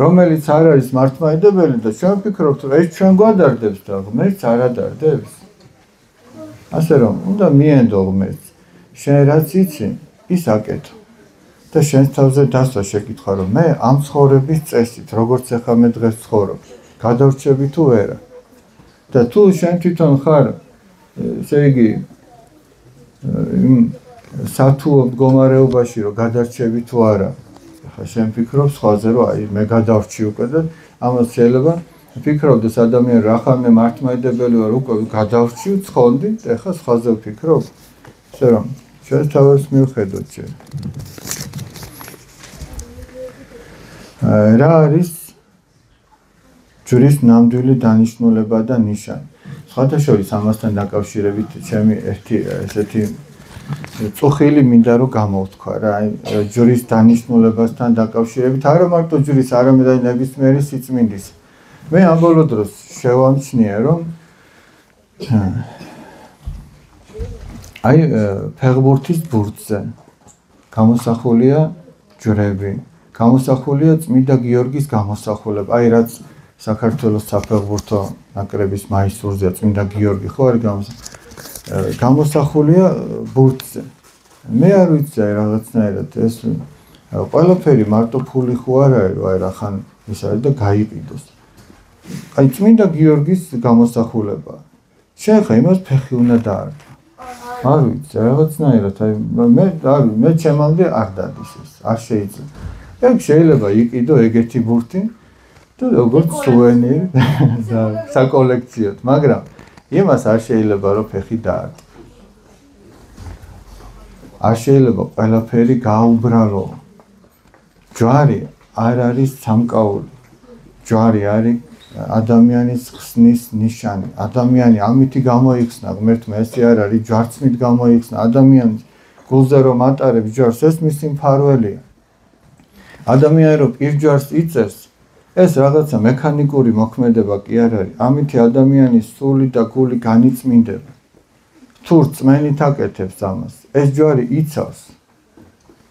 რომელიც არ არის მართლმადიდებელი და ჩვენ ვფიქრობთ, რომ ეს ჩვენ გვადარდებს და ღმერთს არ ადარდებს. ასე რომ, უნდა მიენდო ღმერთს. შენ რაც იცი, ის აკეთო. და შენს თავზე დასვა შეკითხვა, რომ მე ამ ცხოვრების წესით, როგორც ახლა მე დღეს ცხოვრობ, გადავრჩები თუ ვერა. და თუ შენ თვითონ ხარ, ესე იგი, სათუო მდგომარეობაში, რომ გადარჩები თუ არა. ახლა შენ ფიქრობ სხვაზე, რომ აი მე გადავრჩი უკვე და ამას შეიძლება ფიქრობდეს ადამიანი, რა ხარ მე მართლმადიდებელი ვარ, უკვე გადავრჩი, ცხონდი, და ახლა სხვაზე ვფიქრობ. ასე რომ, ჩვენს თავს მივხედოთ ჯერ. რა არის ჯვრის ნამდვილი დანიშნულება და ნიშანი? სხვათაშორის ამასთან დაკავშირებით ჩემი ერთი ესეთი წუხილი მინდა რომ გამოვთქვა რა, ჯვრის დანიშნულებასთან დაკავშირებით, არა მარტო ჯვრის, არამედ ნებისმიერი სიწმინდის. მე ამ ბოლო დროს შევამჩნია, რომ აი ფეხბურთის ბურთზე გამოსახულია ჯვრები. გამოსახულია წმინდა გიორგის გამოსახულება. აი რაც საქართველოს საფეხბურთო ნაკრების მაისურზეა წმინდა გიორგი ხო არის გამოსახულია ბურთზე. მე არ ვიცი აი რაღაცნაირად ეს ყველაფერი მარტო ფული ხო არ არის, რომ აი რახან ის არის და გაიყიდოს. აი წმინდა გიორგის გამოსახულება. შენ ხა იმას ფეხი უნდა დაარტყა. არ ვიცი რაღაცნაირად აი მე ჩემამდე არ დადის ეს, არ შეიძლება. ეგ შეიძლება იყიდო ეგეთი ბურთი და როგორც სუვენირი საკოლექციოდ, მაგრამ იმას არ შეიძლება რომ ფეხი დაარტყა. არ შეიძლება ყველაფერი გაუბრალო. ჯვარი არ არის სამკაული. ჯვარი არის ადამიანის ხსნის ნიშანი. ადამიანი ამითი გამოიხსნა, ღმერთმა ესე არ არის, ჯვარცმით გამოიხსნა. ადამიანის გულზე რომ ატარებს ჯვარს, ეს მისი მფარველია. ადამიანი რომ პირჯვარს იწერს, ეს რაღაცა მექანიკური მოქმედება კი არ არის. ამითი ადამიანის სული და გული განიწმინდება. თუ რწმენით აკეთებს ამას, ეს ჯვარი იცავს.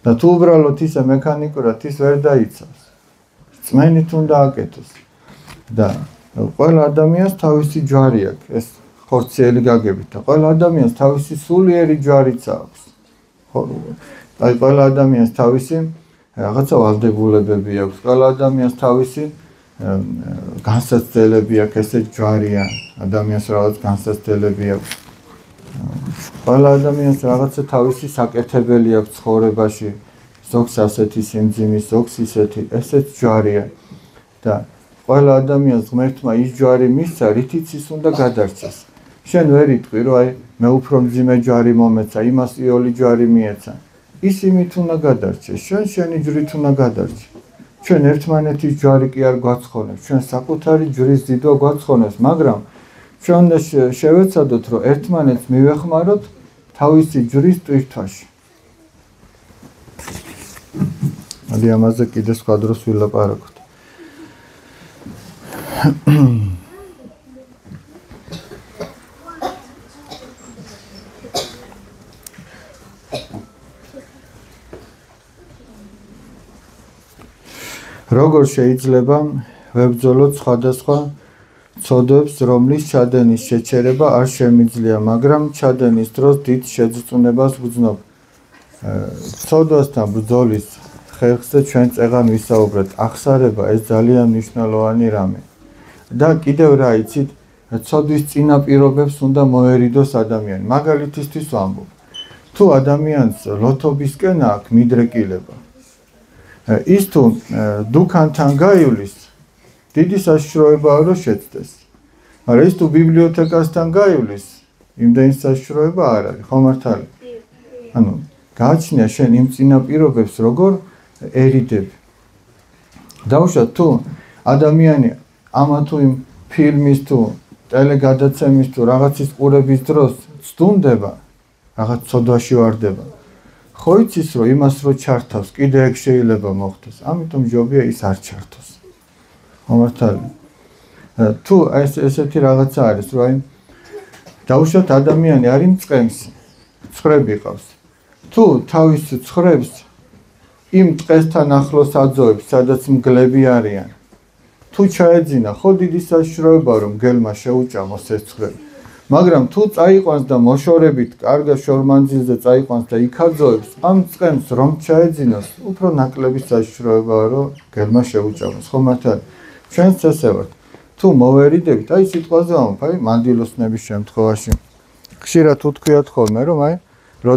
და თუ უბრალოდ ისე მექანიკურად ის ვერ დაიცავს. რწმენით უნდა აკეთოს. და ყველა ადამიანს თავისი ჯვარი აქვს, ეს ხორციელი გაგებით და ყველა ადამიანს თავისი სულიერი ჯვარიც აქვს. აი ყველა ადამიანს თავისი რაღაცა ვალდებულებები აქვს, ყველა ადამიანს თავისი განსაცდელები აქვს, ესე ჯვარია, ადამიანს რაღაც განსაცდელები აქვს. ყველა ადამიანს რაღაცა თავისი საკეთებელი აქვს ცხოვრებაში, ზოგს ასეთი სიმძიმის, ზოგს ისეთი, ესეც ჯვარია. და ყველა ადამიანს ღმერთმა ის ჯვარი მისცა, რითიც ის უნდა გადარჩეს. შენ ვერ იტყვი, რომ აი მე უფრო მძიმე ჯვარი მომეცა, იმას იოლი ჯვარი მიეცა. ის იმით უნდა გადარჩეს, შენ შენი ჯვრით უნდა გადარჩე. ჩვენ ერთმანეთის ჯვარი კი არ გვაცხონებს, ჩვენ საკუთარი ჯვრის დიდვა გვაცხონებს, მაგრამ ჩვენ უნდა შევეცადოთ, რომ ერთმანეთს მივეხმაროთ თავისი ჯვრის ტვირთვაში. მოდი ამაზე კიდე სხვა დროს ვილაპარაკოთ. როგორ შეიძლება ვებრძოლოთ სხვადასხვა ცოდვებს, რომლის ჩადენის შეჩერება არ შემიძლია, მაგრამ ჩადენის დროს დიდ შეძწუნებას ვგრძნობ. ცოდვასთან ბრძოლის ხერხზე ჩვენ წეღან ვისაუბრეთ. ახსარება ეს ძალიან მნიშვნელოვანი რამე. და კიდევ რა იცით, ცოდვის წინაპირობებს უნდა მოერიდოს ადამიანი. მაგალითისთვის ვამბობ. თუ ადამიანს ლოთობისკენ აქვს მიდრეკილება, ის თუ დუქანთან გაივლის, დიდი საშიშროებაა რომ შეცდეს. მაგრამ ის თუ ბიბლიოთეკასთან გაივლის, იმდენი საშიშროება არ არის, ხო მართალი? ანუ გააჩნია შენ იმ წინაპირობებს როგორ ერიდები. დაუშვათ თუ ადამიანი ამა თუ იმ ფილმის თუ ტელეგადაცემის თუ რაღაცის ყურების დროს ცდუნდება, რაღაც ცოდვაში ვარდება. ხო იცის რომ იმას რო ჩართავს კიდე ეგ შეიძლება მოხდეს ამიტომ ჯობია ის არ ჩართოს მომართალი თუ ესეთი რაღაცა არის რომ აი დაუშვათ ადამიანი არის მწყემსი ცხრები ყავს თუ თავის ცხრებს იმ ტყესთან ახლოს აძოვებს სადაც მგლები არიან თუ ჩაეძინა ხო დიდი საშიშროება რომ მგელმა შეუჭამოს ეს ცხრები მაგრამ თუ წაიყვანს და მოშორებით კარგა შორმანძილზე წაიყვანს და იქ აძოვებს ამ წყემს რომ ჩაეძინოს უფრო ნაკლები საშიშროებაა რომ მგელმა შეუჭამოს ხო მართალი ჩვენც ესე ვართ თუ მოვერიდებით აი სიტყვაზე ვამბობ აი მანდილოსნების შემთხვევაში ხშირად უთქვიათ ხოლმე რომ აი რო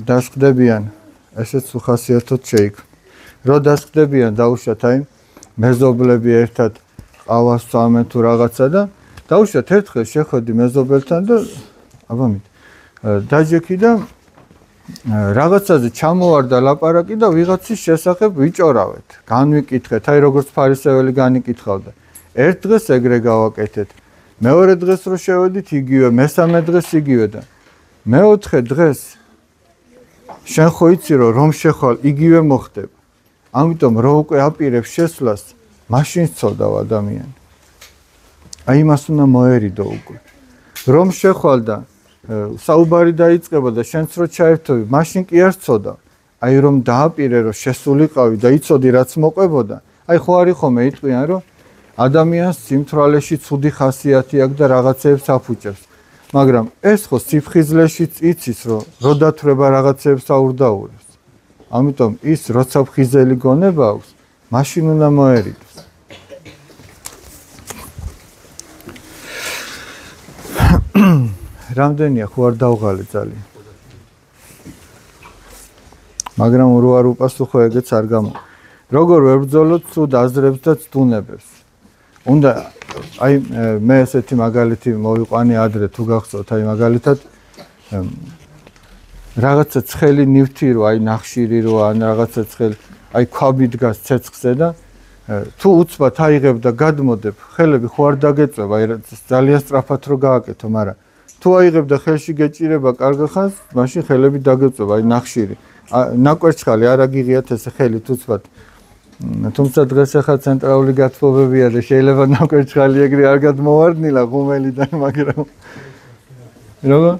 დასხდებიან ესეც უხასიათოდ შეიქმნა რო დასხდებიან დაუშვათ აი მეზობლები ერთად ყავას წამენ თუ რაღაცა და დაუშვათ ერთხელ შეხვედი მეზობელთან და აბამით დაჯექი და რაღაცაზე ჩამოვარდა ლაპარაკი და ვიღაცის შესახებ ვიჭორავეთ განვიკითხეთ აი როგორც ფარისეველი განიკითხავდა ერთ დღეს ეგრე გავაკეთეთ მეორე დღეს რო შევედით იგივე მესამე დღეს იგივე და მეოთხე დღეს შენ ხო იცი რომ შეხვალ იგივე მოხდება ამიტომ რო უკვე აპირებს შესვლას მაშინ სწოდავ ადამიანი აი მას უნდა მოერიდო უკვე რომ შეხვალ და საუბარი დაიწყება და შენც რო ჩაერთოვი მაშინ კი არ სწოდავ აი რომ დააპირე რომ შესულიყავი და იცოდი რაც მოყვებოდა აი ხო არის ხომ იტყვიან რომ ადამიანს სიმთვრალეში ცუდი ხასიათი აქვს და რაღაცეებს აფუჭებს მაგრამ ეს ხო სიფხიზლეშიც იცის რომ რო დათვრება რაღაცეებს აურდაურებს ამიტომ ის როცა ფხიზელი გონება აქვს მაშინ უნდა მოერიდოს რამდენია ხო არ დავღალე ძალიან მაგრამ რო არ უპასუხო ეგეც არ გამო როგორ ვერ ბრძოლოთ ცუდ აზრებს და ცდუნებებს უნდა აი მე ესეთი მაგალითი მოვიყვანი ადრე თუ გახსოვთ აი მაგალითად რაღაცა ცხელი ნივთი რო აი ნახშირი რო ან რაღაცა ცხელი აი ქვაბი დგას ცეცხლზე და თუ უცბად აიღებ და გადმოდებ ხელები ხო არ დაგეწვება აი ძალიან სწრაფად რო გააკეთო მაგრამ თუ აიღებ და ხელში გეჭირება კარგ ხანს მაშინ ხელები დაგეწვება აი ნახშირი ნაკვერცხალი არ აგიღიათ ესე ხელი უცბად თუმცა დღეს ახლა ცენტრალური გათბობებია და შეიძლება ნაკვერცხალი ეგრე არ გადმოვარდნილა ღუმელიდან მაგრამ როგორ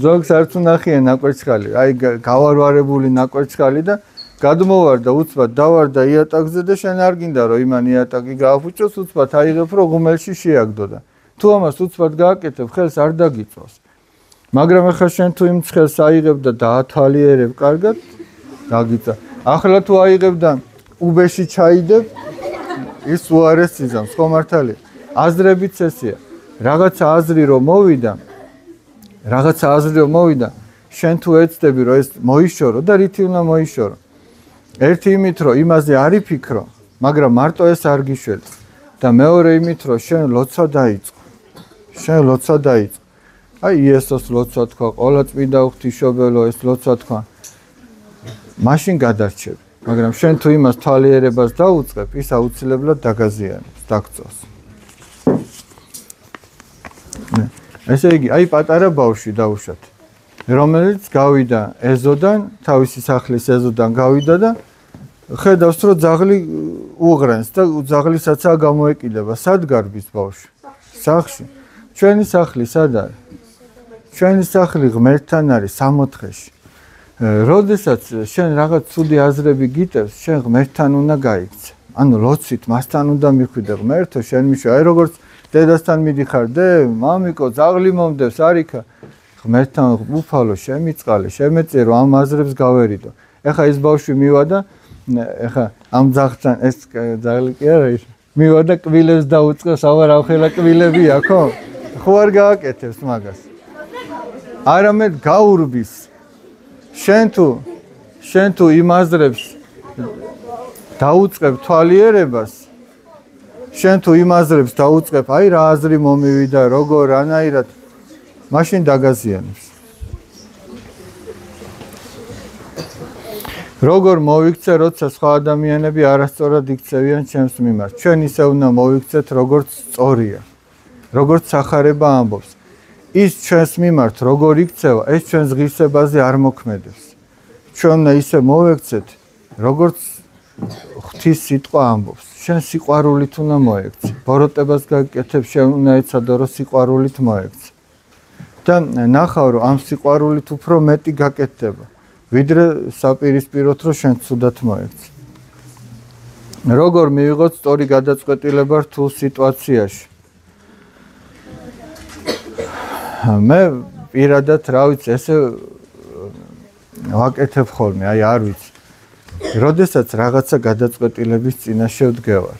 ზოგს არც უნახია ნაკვერცხალი აი გავარვარებული ნაკვერცხალი და გადმოვარდა უცბად დავარდა იატაკზე და შენ არ გინდა რომ იმან იატაკი გააფუჭოს უცბად აიღებ რომ ღუმელში შეაგდო და თუ ამას უცბად გააკეთებ ხელს არ დაგიწვავს მაგრამ ახლა შენ თუ იმ ხელს აიღებ და დაათვალიერებ კარგად დაგიწა ახლა თუ აიღებ და უბეში ჩაიდებ ის უარეს იზამს ხო მართალია აზრებიც ესეა რაღაცა აზრი რომ მოვიდა შენ თუ ეცდები რომ ეს მოიშორო და რითი უნდა მოიშორო ერთი იმით რომ იმაზე არ იფიქრო მაგრამ მარტო ეს არ გიშველს და მეორე იმით რომ შენ ლოცვა დაიწყო აი იესოს ლოცვა თქვა ყოლა წმინდა ღვთისმშობელო ეს ლოცვა თქვა მაშინ გადარჩები მაგრამ შენ თუ იმას თვალიერებას დაუწყებ ის აუცილებლად დაგაზიანებს დაგწოს ესე იგი აი პატარა ბავშვი დაუშვათ რომელიც გავიდა ეზოდან თავისი სახლის ეზოდან გავიდა და ხედავს რომ ძაღლი უღრენს და ძაღლისაცაა გამოეკიდება სად გარბის ბავშვი სახლში ჩვენი სახლი სად არის ჩვენი სახლი ღმერთთან არის 64-ში როდესაც შენ რაღაც ცუდი აზრები გიტევს შენ ღმერთთან უნდა გაიქცე ანუ ლოცვით მასთან უნდა მიხვიდე ღმერთო შენ მიშო აი როგორც დედასთან მიდიხარ დე მამიკო ძაღლი მომდევს არიქა ღმერთთან უფალო შემიწყალე შემეწე რომ ამ აზრებს გავერიდო ეხა ეს ბავშვი მივადა ეხა ამ ძაღლთან ეს ძაღლი კი არა ის მივადა კბილებს დაუწყეს ავარავხელა კბილებია ხო არ გააკეთებს მაგას არამედ გაურბის შენ თუ იმ აზრებს დაუწყებ თვალიერებას შენ თუ იმ აზრებს დაუწყებ აი რა აზრი მომივიდა როგორ ანაირად მაშინ დაგაზიანებს როგორ მოვიქცე როცა სხვა ადამიანები არასწორად იქცევიან ჩემს მიმართ ჩვენ ისე უნდა მოვიქცეთ როგორც სწორია როგორც სახარება ამბობს ის ჩვენს მიმართ როგორ იქცევა, ეს ჩვენს ღირსებაზე არ მოქმედებს. ჩვენ ისე მოვექცეთ, როგორც ღვთის სიტყვა ამბობს. შენ სიყვარულით უნდა მოექცე. ბოროტებას გაკეთებ, შენ უნდა ეცადო, რომ სიყვარულით მოექცე. და ნახავ, რომ ამ სიყვარულით უფრო მეტი გაკეთდება, ვიდრე საპირისპიროთ, რომ შენ ცუდად მოექცე. როგორ მივიღოთ სწორი გადაწყვეტილება რთულ სიტუაციაში? მე პირადად რა ვიცი, ესე ვაკეთებ ხოლმე, აი არ ვიცი. როდესაც რაღაცა გადაწყვეტილების წინაშე ვდგევარ.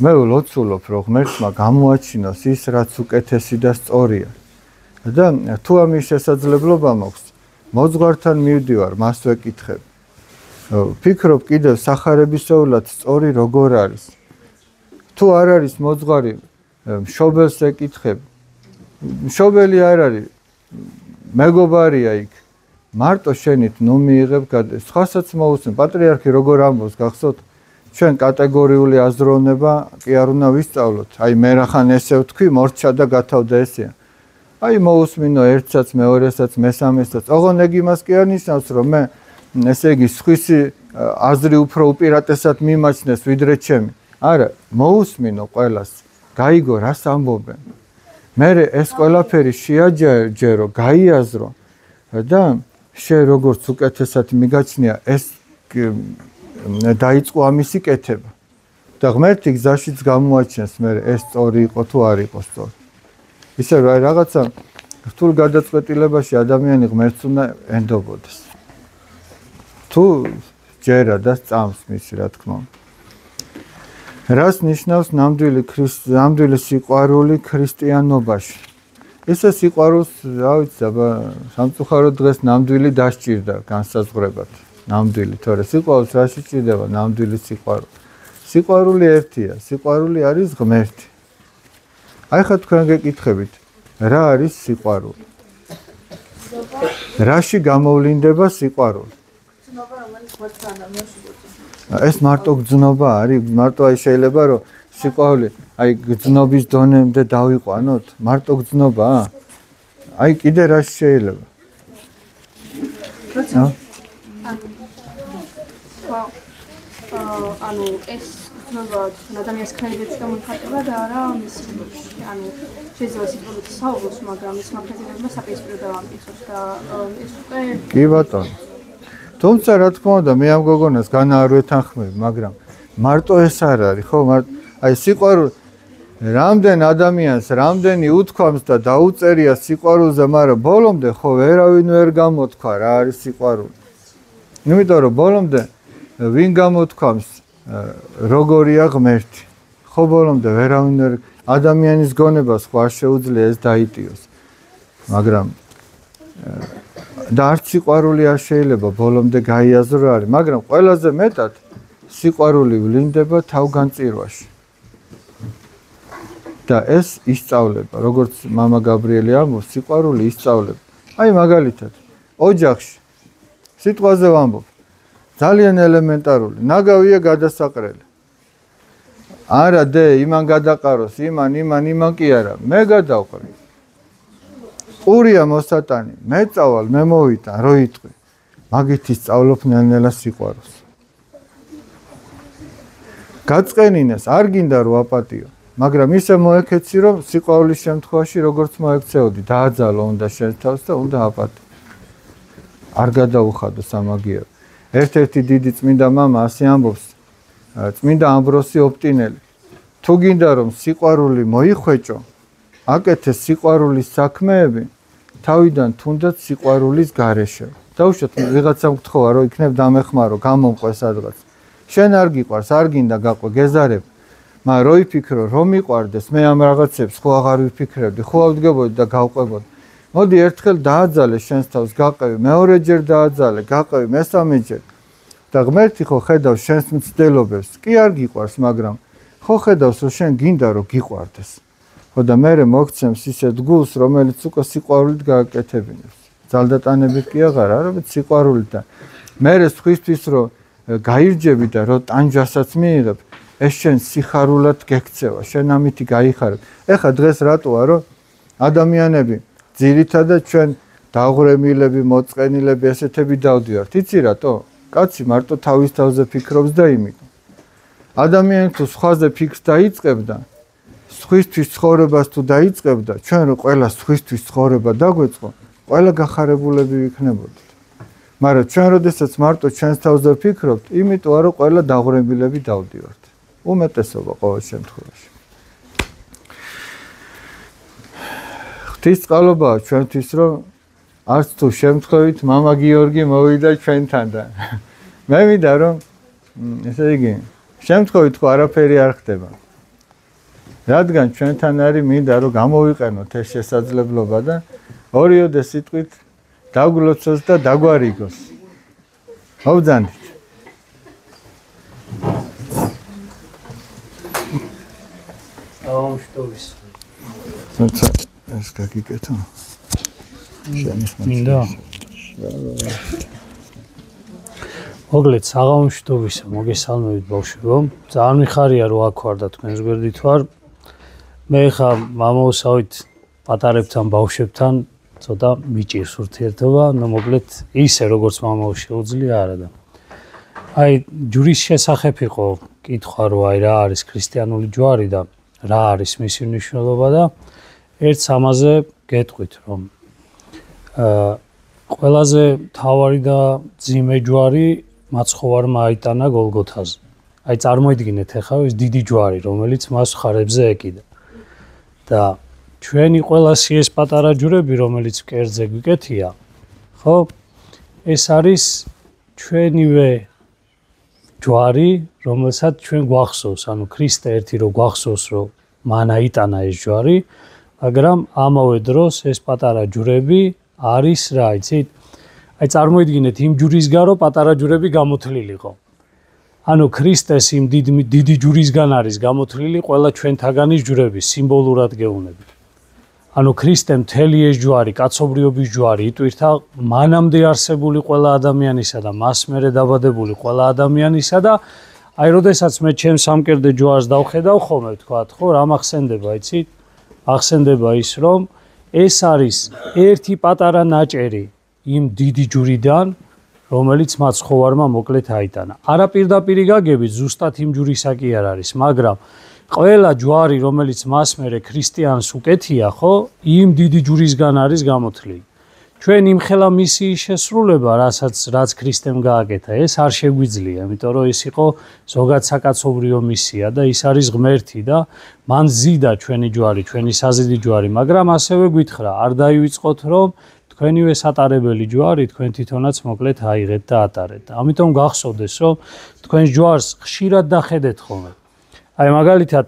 მე ვლოცულობ, რომ ღმერთმა გამოაჩინოს ის, რაც უკეთესი და სწორია. და თუ ამის შესაძლებლობა მაქვს, მოძღვართან მივდივარ, მას ვეკითხებ. ფიქრობ კიდევ სახარებისეულად სწორი როგორ არის. თუ არ არის მოძღვარი, მშობელს ეკითხებ. მშობელი არ არის, მეგობარია იქ. მარტო შენით ნუ მიიღებ სხვასაც მოусმენ. პატრიარქი როგორ ამბობს, გახსოვთ? ჩვენ კატეგორიული აზროვნება კი არ უნდა ვისწავლოთ. აი მე რახან ესე ვთქვი, მორჩა და გათავდა ესეა. აი მოусმინო ერთსაც, მეორესაც, მესამესაც. ოღონდ ეგ იმას კი არ ნიშნავს, რომ მე ესე იგი სხვისი აზრი უფრო უპირატესად მიმაჩნდეს ვიდრე ჩემი. არა, მოусმინო ყველას. გაიგო რას ამბობენ. მე ეს ყველაფერი შეაჯერო, გაიაზრო და შე როგორც უკეთესად მიგაჩნია, ეს დაიწყო ამისი კეთება. და ღმერთი გზაშიც გამოაჩენს მე ეს სწორი იყო თუ არ იყო სწორი. ისე რა რაღაცა რთულ გადაწყვეტილებაში ადამიანი ღმერთს უნდა ენდობოდეს. თუ ჯერა და სწამს მისი რა თქმა უნდა. რას ნიშნავს ნამდვილი სიყვარული ქრისტიანობაში? ესე სიყვარულს, რა ვიცი, აბა სამწუხაროდ დღეს ნამდვილი დასჭირდა განსაზღვრებად. ნამდვილი, თორე სიყვარულს რა შეჭირდება ნამდვილი სიყვარული? სიყვარული ერთია, სიყვარული არის ღმერთი. აი ხა თქვენ გეკითხებით, რა არის სიყვარული? რაში გამოვლინდება სიყვარული? ეს მარტო გრძნობა არის, მარტო აი შეიძლება რომ სიყვარული აი გრძნობის დონემდე დავიყვანოთ, მარტო გრძნობაა? აი კიდე რა შეიძლება? ანუ ეს გრძნობა ადამიანის ქალებში გამოიხატება და არა მის სიყვარულში. ანუ შეიძლება სიყვარულით საუბრობს, მაგრამ ის მაგალითად საპირისპირო დავამტკიცოს და ეს უკვე კი ბატონო. თუმცა რა თქმა უნდა, მე ამ გოგონას განა არ ვეთანხმები, მაგრამ მარტო ეს არ არის, ხო? აი სიყვარული რამდენ ადამიანს, რამდენი უთქვამს და დაუწერია სიყვარულზე, მაგრამ ბოლომდე ხო ვერავინ ვერ გამოთქვა რა არის სიყვარული. იმიტომ რომ ბოლომდე ვინ გამოთქვამს როგორია ღმერთი. ხო ბოლომდე ვერავინ ვერ ადამიანის გონებას ხო არ შეუძლია ეს დაიტიოს. მაგრამ და არც სიყვარული არ შეიძლება ბოლომდე გაიაზრო არის, მაგრამ ყველაზე მეტად სიყვარული ვლინდება თავგანწირვაში. და ეს ისწავლება, როგორც მამა გაბრიელი ამბობს, სიყვარული ისწავლება. აი მაგალითად, ოჯახში სიტყვაზე ვამბობ, ძალიან ელემენტარული, ნაგავია გადასაყრელი. არა დე, იმან გადაყაროს, იმან კი არა, მე გადავყრი. ყურია მოსატანი, მე წავალ, მე მოვიტან, რო იტყვი. მაგით ისწავლობ ნელ-ნელა სიყვარულს. გაწყენინეს, არ გინდა რომ აპატიო, მაგრამ ისე მოექეცი, რომ სიყვარულის შემთხვევაში როგორც მოექცეოდი, დააძალო უნდა შენ თავს და უნდა აპატიო. არ გადაუხადო სამაგიერო. ერთ-ერთი დიდი წმინდა მამა ასე ამბობს, წმინდა ამბროსი ოპტინელი. თუ გინდა რომ სიყვარული მოიხვეჭო, აკეთეს სიყვარულის საქმეები თავიდან თუნდაც სიყვარულის გარეშე. დაუშვათ ვიღაცამ გთხოვა რომ იქნებ დამეხმარო, გამომყვე სადღაც. შენ არ გიყვარს, არ გინდა გაყვე, გეზარებ. მაგრამ რო იფიქრო, რომ მიყვარდეს, მე ამ რაღაცებს ხო აღარ ვიფიქრებდი, ხო ავდგებოდი და გავყვებოდი. მოდი ერთხელ დააძალე შენს თავს, გაყევი, მეორეჯერ დააძალე, გაყევი, მესამეჯერ. და ღმერთი ხო ხედავს შენს მცდელობებს, კი არ გიყვარს, მაგრამ ხო ხედავს რომ შენ გინდა რომ გიყვარდეს. ხო და მე მოგცემს ისეთ გულს, რომელიც უკვე სიყვარულით გააკეთებინებს. ძალდატანებით კი აღარ, არამედ სიყვარულით და მე სხვისთვის რომ გაირჯები და რომ ტანჯვასაც მიიღებ, ეს შენ სიხარულად გექცევა, შენ ამითი გაიხარებ. ეხა დღეს რატოა რომ ადამიანები ძირითადად ჩვენ დაღვრემილები, მოწყენილები ესეთები დავდივართ. იცი რატო? კაცი მარტო თავის თავზე ფიქრობს და იმიტომ. ადამიანი თუ სხვაზე ფიქრს დაიწყებდა, სხვისთვის ცხოვრებას თუ დაიწყებდა, ჩვენ რო ყველა სხვისთვის ცხოვრება დაგვეწყო, ყველა გახარებულები ვიქნებოდით. მაგრამ ჩვენ როდესაც მარტო ჩვენს თავზე ვფიქრობთ, იმიტომ რომ ყველა დაღვრემილები დავდივართ. უმეტესობა ყოველ შემთხვევაში. ღვთისწყალობაა ჩვენთვის, რომ არც თუ შემთხვევით მამა გიორგი მოვიდა ჩვენთან და მე მინდა რომ ესე იგი შემთხვევით ხო არაფერი არ ხდება. რადგან ჩვენთან არის მინდა რომ გამოვიყენოთ ეს შესაძლებლობა და ორიოდე სიტყვით დაგვლოცოს და დაგვარიგოს. მოვძანდით. აუშტოვის. თუმცა ეს გაგიკეთო. მინდა. მოგლეთ საღამოშტოვისა მოგესალმებით ბავშვებო. ძალიან მიხარია რომ აქ ვარ და თქვენს გვერდით ვარ. მე ხა მამაოსავით პატარებთან ბავშვებთან ცოტა მიჭირს ურთიერთობა, ნუ მოგლეთ ისე როგორც მამაოს შეუძლია არა და აი ჯვრის შესახებ იყო კითხვა რომ აი რა არის ქრისტიანული ჯვარი და რა არის მისი მნიშვნელობა და ერთ ამაზე გეტყვით რომ ყველაზე მთავარი და ძიმე ჯვარი მაცხოვარმა აიტანა გოლგოთაზე. აი წარმოიდგინეთ ახლა ეს დიდი ჯვარი რომელიც მას ხარებზე ეკიდა. და ჩვენი ყველა ეს პატარა ჯვრები რომელიც კერძზე გვიკეთია, ხო? ეს არის ჩვენივე ჯვარი, რომელსაც ჩვენ გვახსოვს, ანუ ქრისტე ერთი რო გვახსოვს, რომ მან აიტანა ეს ჯვარი, მაგრამ ამავე დროს ეს პატარა ჯვრები არის რა, იცით? აი წარმოიდგინეთ იმ ჯვრისგან რომ პატარა ჯვრები გამოთლილიყო. ანუ ქრისტეს იმ დიდი ჯვრისგან არის გამოთლილი ყველა ჩვენთაგანის ჯვრები, სიმბოლურად გეუბნებით. ანუ ქრისტე მთელი ეს ჯვარი, კაცობრიობის ჯვარი იტვირთა მანამდე არსებული ყველა ადამიანისა და მას მერე დაბადებული ყველა ადამიანისა და აი როდესაც მე ჩემს სამკერდე ჯვარს დავხედავ ხოლმე ვთქვათ, ხო, რა მახსენდება, იცით? ახსენდება ის, რომ ეს არის ერთი პატარა ნაჭერი იმ დიდი ჯვრიდან, რომელიც მაცხოვარმა მოკლედ აიტანა. არა პირდაპირი გაგებით, ზუსტად იმ ჯვრისა კი არ არის, მაგრამ ყველა ჯვარი, რომელიც მას მერე ქრისტიანს უკეთია, ხო, იმ დიდი ჯვრისგან არის გამოთლილი. ჩვენ იმხელა მისიის შესრულება, რაც ქრისტემ გააკეთა, ეს არ შეგვიძლია, იმიტომ რომ ეს იყო ზოგად საკაცობრიო მისია და ის არის ღმერთი და მან ზიდა ჩვენი ჯვარი, ჩვენი საზიდი ჯვარი, მაგრამ ასევე გითხრა, არ დაივიწყოთ, რომ თქვენივე სატარებელი ჯვარი თქვენ თვითონაც მოკლედ აიღეთ და ატარეთ. ამიტომ გახსოვდეს, რომ თქვენს ჯვარს ხშირად დახედეთ ხოლმე. აი მაგალითად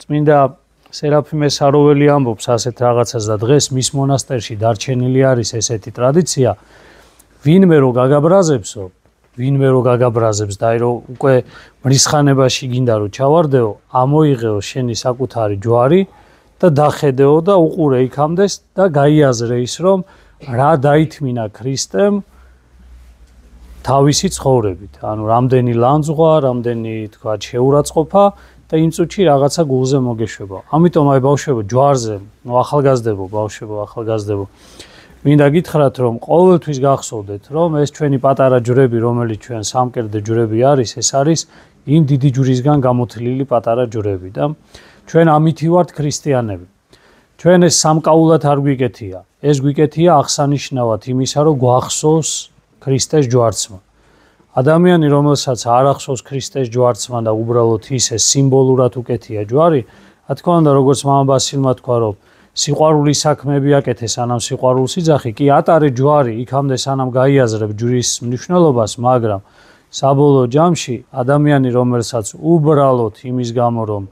წმინდა სერაფიმე საროველი ამბობს ასეთ რაღაცას და დღეს მის მონასტერში დარჩენილი არის ესეთი ტრადიცია, ვინმე რო გაგაბრაზებს და აი რო უკვე მრისხანებაში გინდა რომ ჩავარდეო, ამოიღეო შენი საკუთარი ჯვარი და დახედეო და უყურე იქამდეს და გაიაზრე ის რომ რა დაითმინა ქრისტემ თავისი ცხოვრებით, ანუ რამდენი ლანძღვა, რამდენი თქვა შეურაცხყოფა და იმ წუთში რაღაცა გულზე მოგეშვება. ამიტომ აი ბავშვებო ჯვარზე, ნუ ახალგაზრდებო, მინდა გითხრათ რომ ყოველთვის გახსოვდეთ რომ ეს ჩვენი პატარა ჯვრები, რომელიც ჩვენ სამკერდე ჯვრები არის, ეს არის იმ დიდი ჯვრისგან გამოთლილი პატარა ჯვრები და ჩვენ ამითი ვართ ქრისტიანები. ჩვენ ეს სამკაულად არ გვიკეთია. ეს გვიკეთია აღსანიშნავად იმისა, რომ გვახსოვს ქრისტეს ჯვარცმა. ადამიანი, რომელსაც არ ახსოვს ქრისტეს ჯვარცმა და უბრალოდ ისე სიმბოლურად უკეთია ჯვარი, რა თქმა უნდა, როგორც მამა ბასილმა თქვა, რომ სიყვარულის საქმეები აკეთე, სანამ სიყვარულს იძახი, კი ატარე ჯვარი, იქამდე სანამ გაიაზრებ ჯვრის მნიშვნელობას, მაგრამ საბოლოო ჯამში ადამიანი, რომელსაც უბრალოდ იმის გამო, რომ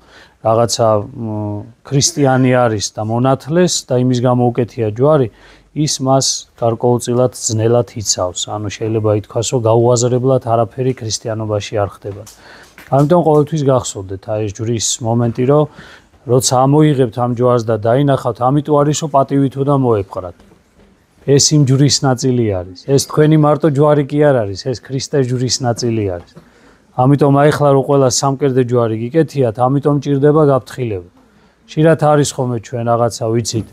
რაღაცა ქრისტიანი არის და მონათლეს და იმის გამო უკეთია ჯვარი, ის მას გარკვეულწილად ძნელად იცავს. ანუ შეიძლება ითქვას, რომ გაუაზრებლად არაფერი ქრისტიანობაში არ ხდება. ამიტომ ყოველთვის გახსოვდეთ აი ეს ჯვრის მომენტი, რომ როცა ამოიღებთ ამ ჯვარს და დაინახავთ, ამიტომ არის, რომ პატივით უნდა მოეპყრათ. ეს იმ ჯვრის ნაწილი არის. ეს თქვენი მარტო ჯვარი კი არ არის, ეს ქრისტეს ჯვრის ნაწილი არის. ამიტომ აი ხლა რომ ყველა სამკერდე ჯვარი გიკეთიათ, ამიტომ ჭირდება გაფრთხილება. ხშირად არის ხოლმე ჩვენ რაღაცა ვიცით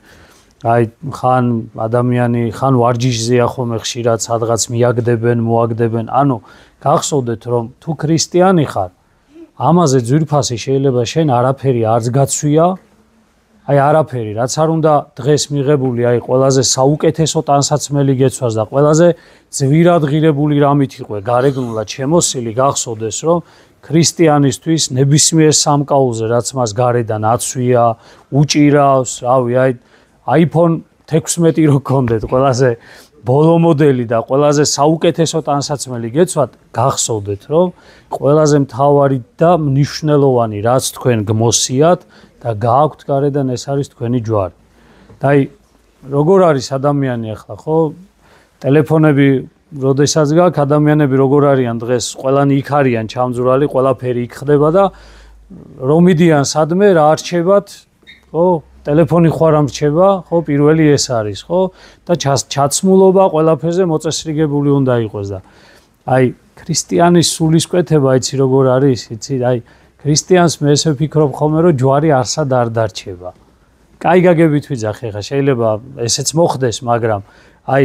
აი ხან ადამიანი ხან ვარჯიშზეა ხოლმე ხშირად სადღაც მიაგდებენ მოაგდებენ ანუ გახსოვდეთ რომ თუ ქრისტიანი ხარ ამაზე ძვირფასი შეიძლება შენ არაფერი არც გაცვია აი არაფერი რაც არ უნდა დღეს მიღებული აი ყველაზე საუკეთესო ტანსაცმელი გეცვას და ყველაზე ძვირად ღირებული რამით იყვე გარეგნულად შემოსილი გახსოვდეს რომ ქრისტიანისთვის ნებისმიერ სამკაულზე რაც მას გარედან აცვია უჭირავს რავი აი iPhone 16 რო გქონდეთ ყველაზე ბოლო მოდელი და ყველაზე საუკეთესო ტანსაცმელი გეცვათ გახსოვდეთ რომ ყველაზე მთავარი და მნიშვნელოვანი რაც თქვენ გმოსიათ და გააქვთ გარედან ეს არის თქვენი ჯვარი. და აი როგორ არის ადამიანი ახლა ხო ტელეფონები როდესაც გაქვს ადამიანები როგორ არიან დღეს ყველანი იქ არიან ჩამძვრალი ყველაფერი იქ ხდება და რომ მიდიან სადმე რა არჩევათ ხო ტელეფონი ხوار ამ რჩება ხო პირველი ეს არის ხო და ჩაცმულობა ყველაფერზე მოწესრიგებული უნდა იყოს და აი ქრისტიანის სულისკვეთება იცი როგორ არის იცი აი ქრისტიანს მე ესე ვფიქრობ ხოლმე რომ ჯვარი არსად არ დარჩება. კაი გაგებით ვიძახე ხა შეიძლება ესეც მოხდეს მაგრამ აი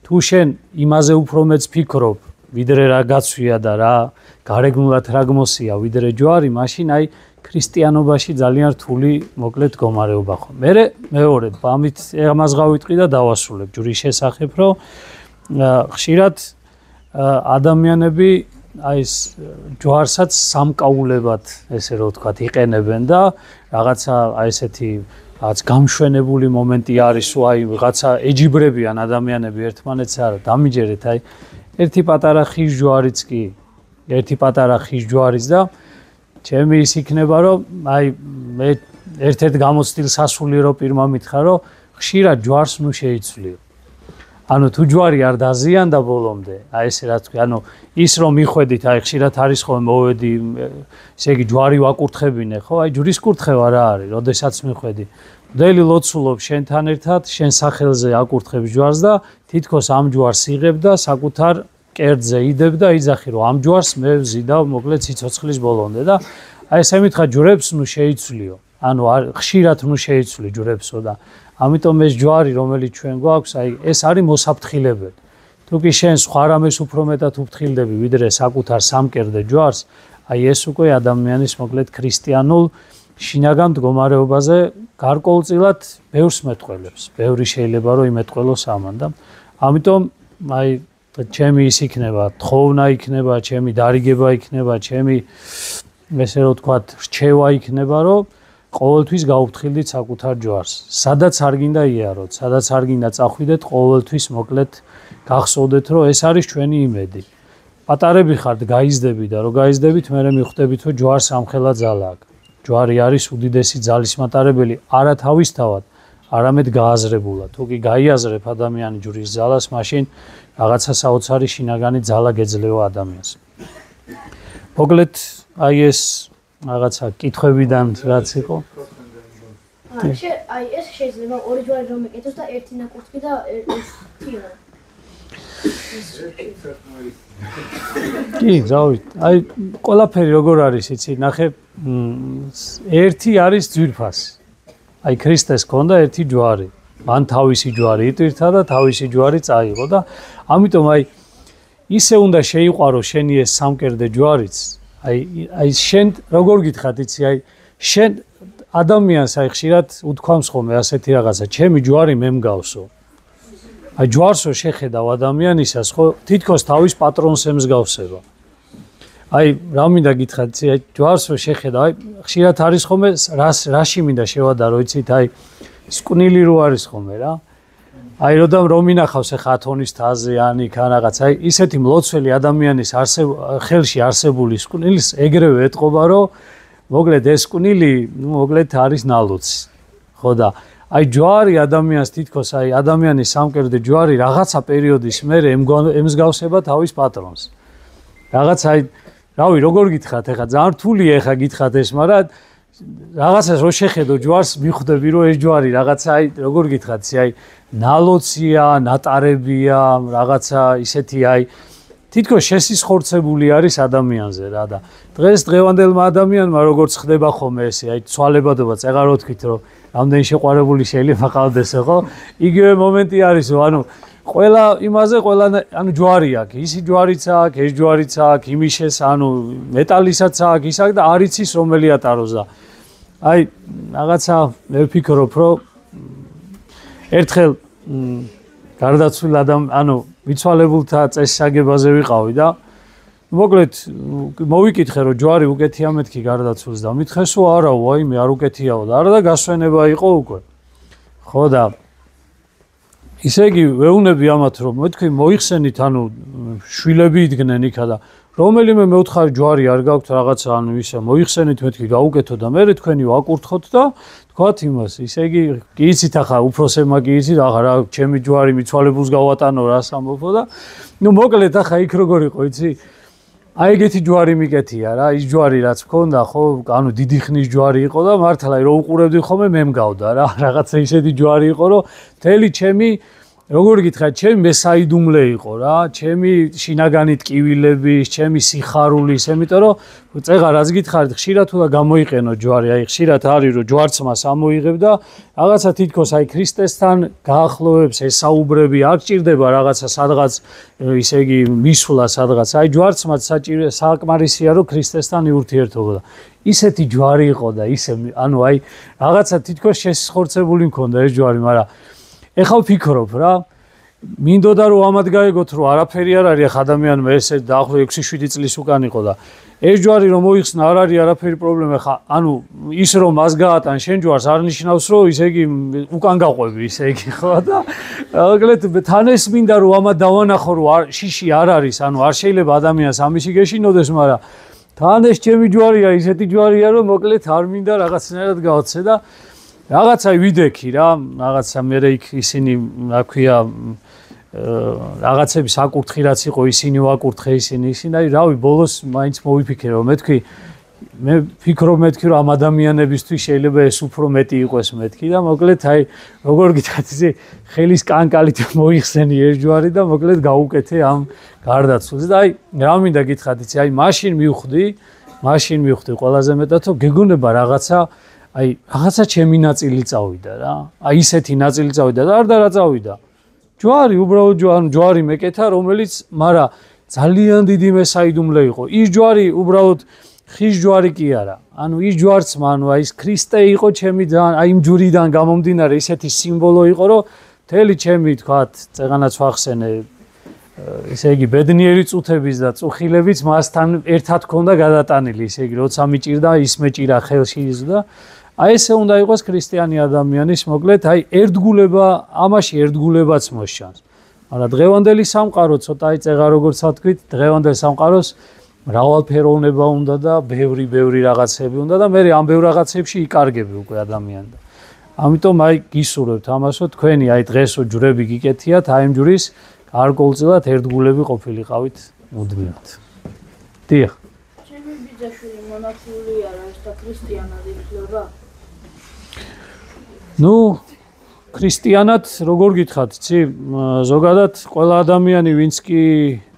თუ შენ იმაზე უფრო მეც ფიქრობ ვიდრე რა გაცვია და რა გარეგნულად რა გმოსია ვიდრე ჯვარი მაშინ აი ქრისტიანობაში ძალიან რთული მოკლედ მდგომარეობა ხო. მეორე ამით ამას გავიტყვი და დავასრულებ ჯვრის შესახებ რომ ხშირად ადამიანები აი ეს ჯვარსაც სამკაულებად ესე რომ ვთქვათ იყენებენ და რაღაცა აი ესეთი რაც გამშვენებული მომენტი არის თუ აი რაღაცა ეჯიბრებიან ადამიანები ერთმანეთს არა დამიჯერეთ აი ერთი პატარა ხის ჯვარიც კი ერთი პატარა ხის ჯვარიც და ჩემი ის იქნება რომ აი მე ერთ-ერთ გამოცდილ სასულიერო პირმა მითხრა რომ ხშირად ჯვარს ნუ შეიცვლიო ანუ თუ ჯვარი არ დაზიანდა ბოლომდე აი ესე რა თქვი ანუ ის რომ მიხვედით აი ხშირად არის ხოლმე მოვედი ესე იგი ჯვარი ვაკურთხებინე ხო აი ჯვრის კურთხევა რა არის როდესაც მიხვედი მდელი ლოცულობ შენთან ერთად შენ სახელზე აკურთხებ ჯვარს და თითქოს ამ ჯვარს იღებ და საკუთარ კერძზე იდებ და იძახი რომ ამ ჯვარს მე ვზიდავ მოკლედ სიცოცხლის ბოლომდე და აი ესე მითხრა ჯვრებს ნუ შეიცვლიო ანუ ხშირად ნუ შეიცვლი ჯვრებსო და ამიტომ ეს ჯვარი რომელიც ჩვენ გვაქვს აი ეს არის მოსაფრთხილებელი თუ კი შენ სხვა რამეს უფრო მეტად უფრთხილდები ვიდრე საკუთარ სამკერდე ჯვარს აი ეს უკვე ადამიანის მოკლედ ქრისტიანულ შინაგან მდგომარეობაზე გარკვეულწილად ბევრს მეტყველებს ბევრი შეიძლება რომ იმეტყველოს ამან და ამიტომ აი ჩემი ის იქნება თხოვნა იქნება ჩემი დარიგება იქნება ჩემი ესე რომ ვთქვათ რჩევა იქნება რომ ყოველთვის გაუფრთხილდით საკუთარ ჯვარს. სადაც არ გინდა იაროთ, სადაც არ გინდა წახვიდეთ, ყოველთვის მოკლედ გახსოვდეთ, რომ ეს არის ჩვენი იმედი. პატარები ხართ, გაიზდები და რო გაიზდებით, მერე მიხვდებით, რომ ჯვარს ამხელა ძალა აქვს. ჯვარი არის უდიდესი ძალის მატარებელი, არა თავისთავად, არამედ გააზრებულად. თუ კი გაიაზრებ ადამიანი ჯვრის ძალას, მაშინ რაღაცა საოცარი შინაგანი ძალა გეძლევა ადამიანს. მოკლედ, აი ეს რაღაცა კითხვებიდან რაც იყო. აი ეს შეიძლება ორი ჯვარი რომ ეკეთოს და ერთი ნაკურთხი და ერთი კი, რავით. აი ყველაფერი როგორ არის, იცი, ნახე, ერთი არის ძვირფასი. აი ქრისტეს ჰქონდა ერთი ჯვარი. მან თავისი ჯვარი იტვირთა და თავისი ჯვარი წაიღო და ამიტომ აი ისე უნდა შეიყვარო შენი ეს სამკერდე ჯვარიც. აი შენ როგორ გითხრათ იცი აი შენ ადამიანს აი ხშირად უთქვამს ხოლმე ასეთი რაღაცა ჩემი ჯვარი მე მგავსო აი ჯვარსო შეხედავ ადამიანისას ხო თითქოს თავის პატრონს ემსგავსება აი რა მინდა გითხრათ იცი აი ჯვარსო შეხედავ აი ხშირად არის ხოლმე რაში მინდა შევადარო იცით აი სკვნილი რო არის ხოლმე რა აი რომ მინახავს ახლა ათონის თაზე ან იქ ან რაღაც აი ისეთი მლოცველი ადამიანის ხელში არსებული სკვნილის ეგრევე ეტყობა რომ მოკლედ ეს სკვნილი მოკლედ არის ნალოცი ხო და აი ჯვარი ადამიანს თითქოს აი ადამიანის სამკერდე ჯვარი რაღაცა პერიოდის მერე ემსგავსება თავის პატრონს რაღაც აი რავი როგორ გითხრათ ახლა ძალიან რთულია ახლა გითხრათ ეს მაგრამ რაღაცას რო შეხედო ჯვარს მიხვდები რომ ეს ჯვარი რაღაცა აი როგორ გითხრათ აი ნალოცია, ნატარებია, რაღაცა ისეთი აი თითქოს შესისხორცებული არის ადამიანზე რა და დღეს დღევანდელმა ადამიანმა როგორც ხდება ხოლმე ესე აი ცვალებადობა წეღარ ვთქვით რომ რამდენი შეყვარებული შეიძლება ყავდეს ხო იგივე მომენტი არის რომ ანუ ყველა იმაზე ყველა ანუ ჯვარი აქვს ისი ჯვარიც აქვს ეს ჯვარიც აქვს იმიშეს ანუ მეტალისაც აქვს ის აქვს და არ იცის რომელი ატაროს და აი რაღაცა მე ვფიქრობ რომ ერთხელ გარდაცვლილ ანუ მიცვალებულთა წესსაგებაზე ვიყავი და მოკლედ მოვიკითხე რომ ჯვარი უკეთია მეთქი გარდაცვლილს და მითხეს რომ არა ვაიმე არ უკეთიაო და არა და გასვენება იყო უკვე ხო და ისე იგი ვეუბნები ამათ რომ მეთქი მოიხსენით ანუ შვილები იდგნენ იქა და რომელიმე მეუთხარი ჯვარი არ გაქვთ რაღაცა ანუ ისე მოიხსენით მეთქი გაუკეთო და მე თქვენი ვაკურთხოთ და თქვათ იმას ისე იგი კი იცით ახლა უფროსებმა კი იცით ახლა რა ჩემი ჯვარი მიცვალებულს გავატანო რას ამბობო და ნუ მოკლედ ახლა იქ როგორ იყო იცი აი ეგეთი ჯვარი მიკეთია რა ის ჯვარი რაც მქონდა ხო ანუ დიდი ხნის ჯვარი იყო და მართლა რო უყურებდი ხოლმე მე მგავდა რა რაღაცა ისეთი ჯვარი იყო რომ მთელი ჩემი როგორ გითხრათ ჩემი მესაიდუმლე იყო რა ჩემი შინაგანი ტკივილების ჩემი სიხარულის იმიტომ რომ წეღარ რაც გითხარით ხშირად უნდა გამოიყენო ჯვარი აი ხშირად არის რომ ჯვარცმას ამოიღებ და რაღაცა თითქოს აი ქრისტესთან გაახლოვებს ესაუბრები არ ჭირდება რაღაცა სადღაც ისე იგი მისვლა სადღაც აი ჯვარცმაც საკმარისია რომ ქრისტესთან იურთიერთობა და ისეთი ჯვარი იყო და ისე ანუ აი რაღაცა თითქოს შესხორცებული მქონდა ეს ჯვარი მაგრამ ეხლა ვფიქრობ რა მინდოდა რომ ამად გაეგოთ რომ არაფერი არ არის ახ ადამიანმა ესე დაახლოებით 6-7 წლის უკან იყო და ეს ჯვარი რომ მოიხსნა არ არის არაფერი პრობლემა ხა ანუ ის რომ მას გაატან შენ ჯვარს არ ნიშნავს რომ ისე იგი უკან გაყვები ისე იგი ხო და მოკლედ თან ეს მინდა რომ ამად დავანახო რომ შიში არ არის ანუ არ შეიძლება ადამიანს ამისი გეშინოდეს მაგრამ თან ეს ჩემი ჯვარია ისეთი ჯვარია რომ მოკლედ არ მინდა რაღაცნაირად გავაცე და რაღაცა ვიდექი რა რაღაცა მე იქ ისინი რა ქვია რაღაცების აკურთხი რაც იყო ისინი ვაკურთხე ისინი აი რავი ბოლოს მაინც მოვიფიქრე რომ მე ვფიქრობ რომ ამ ადამიანებისთვის შეიძლება ეს უფრო მეტი იყოს მეთქი და მოკლედ აი როგორ გითხრათ ისე ხელის კანკალით მოიხსენი ეს ჯვარი და მოკლედ გაუკეთე ამ გარდაცვლილს და აი რა მინდა გითხრათ იცი აი მაშინ მივხვდი ყველაზე მეტად რომ გეგონება რაღაცა აი რაღაცა ჩემი ნაწილი წავიდა რა აი ისეთი ნაწილი წავიდა და არ და რა წავიდა ჯვარი უბრალოდ ჯვარი მეკეთა რომელიც მარა ძალიან დიდი მესაიდუმლე იყო ის ჯვარი უბრალოდ ხის ჯვარი კი არა ანუ ის ჯვარც ანუ აი ის ქრისტე იყო ჩემი ძალიან აი იმ ჯვრიდან გამომდინარე ისეთი სიმბოლო იყო რომ მთელი ჩემი თქვათ წეღანაც ვახსენე ისე იგი ბედნიერი წუთების და წუხილებიც მასთან ერთად ქონდა გადატანილი ისე იგი როცა მიჭირდა ის მეჭირა ხელში ის და აი ესე უნდა იყოს ქრისტიანი ადამიანის მოკლედ აი ერთგულება ამაში ერთგულებაც მოსჩანს მაგრამ დღევანდელი სამყარო ცოტა აი წეღა როგორც ვთქვით დღევანდელ სამყაროს მრავალფეროვნება უნდა და ბევრი რაღაცები უნდა და მე ამ ბევრ რაღაცებში იკარგები უკვე ადამიანი და ამიტომ აი გისურვებთ ამას რომ თქვენი აი დღესო ჯვრები გიკეთიათ აი ამ ჯვრის გარკვეულწილად ერთგულები ყოფილიყავით მუდმივად დიახ ჩემი ბიძაშვილი მონათლული არა ის და ქრისტიანად ითვლება ნუ ქრისტიანად როგორ გითხრათ იცი ზოგადად ყველა ადამიანი ვინც კი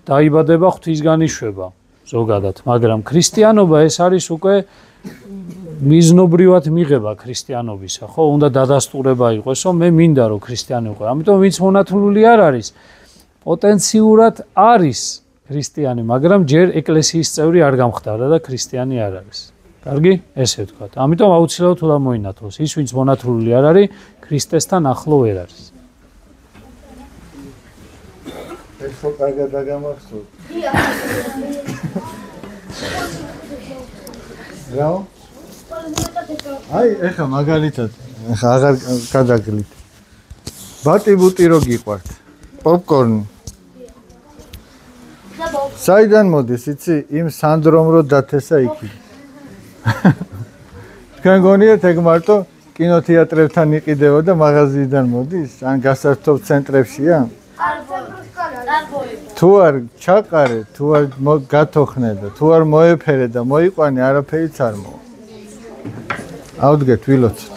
დაიბადება ღვთისგან იშვება ზოგადად მაგრამ ქრისტიანობა ეს არის უკვე მიზნობრივად მიღება ქრისტიანობისა ხო უნდა დადასტურება იყოსო მე მინდა რომ ქრისტიანი ვიყო ამიტომ ვინც მონათლული არ არის პოტენციურად არის ქრისტიანი მაგრამ ჯერ ეკლესიის წევრი არ გამხდარა და ქრისტიანი არ არის კარგი ესე ვთქვათ ამიტომ აუცილებლად უნდა მოინათლოს ის ვინც მონათლული არ არის ქრისტესთან ახლო ვერ არის ეს ხო კარგად დაგამახსოვს რა აი ეხა მაგალითად ეხა აღარ გადაგლით ბატი-ბუტი რო გიყვართ პოპკორნი საიდან მოდის იცი იმ სანდრომ რო დათესა იქი თქვენ გონიათ ეგ მარტო კინოთეატრებთან იყიდება და მაღაზიიდან მოდის ან გასართობ ცენტრებშია თუ არ ჩაყარე თუ არ გათოხნე და თუ არ მოეფერე და მოიყვანე არაფერიც არ მოვა ავდგეთ ვილოცოთ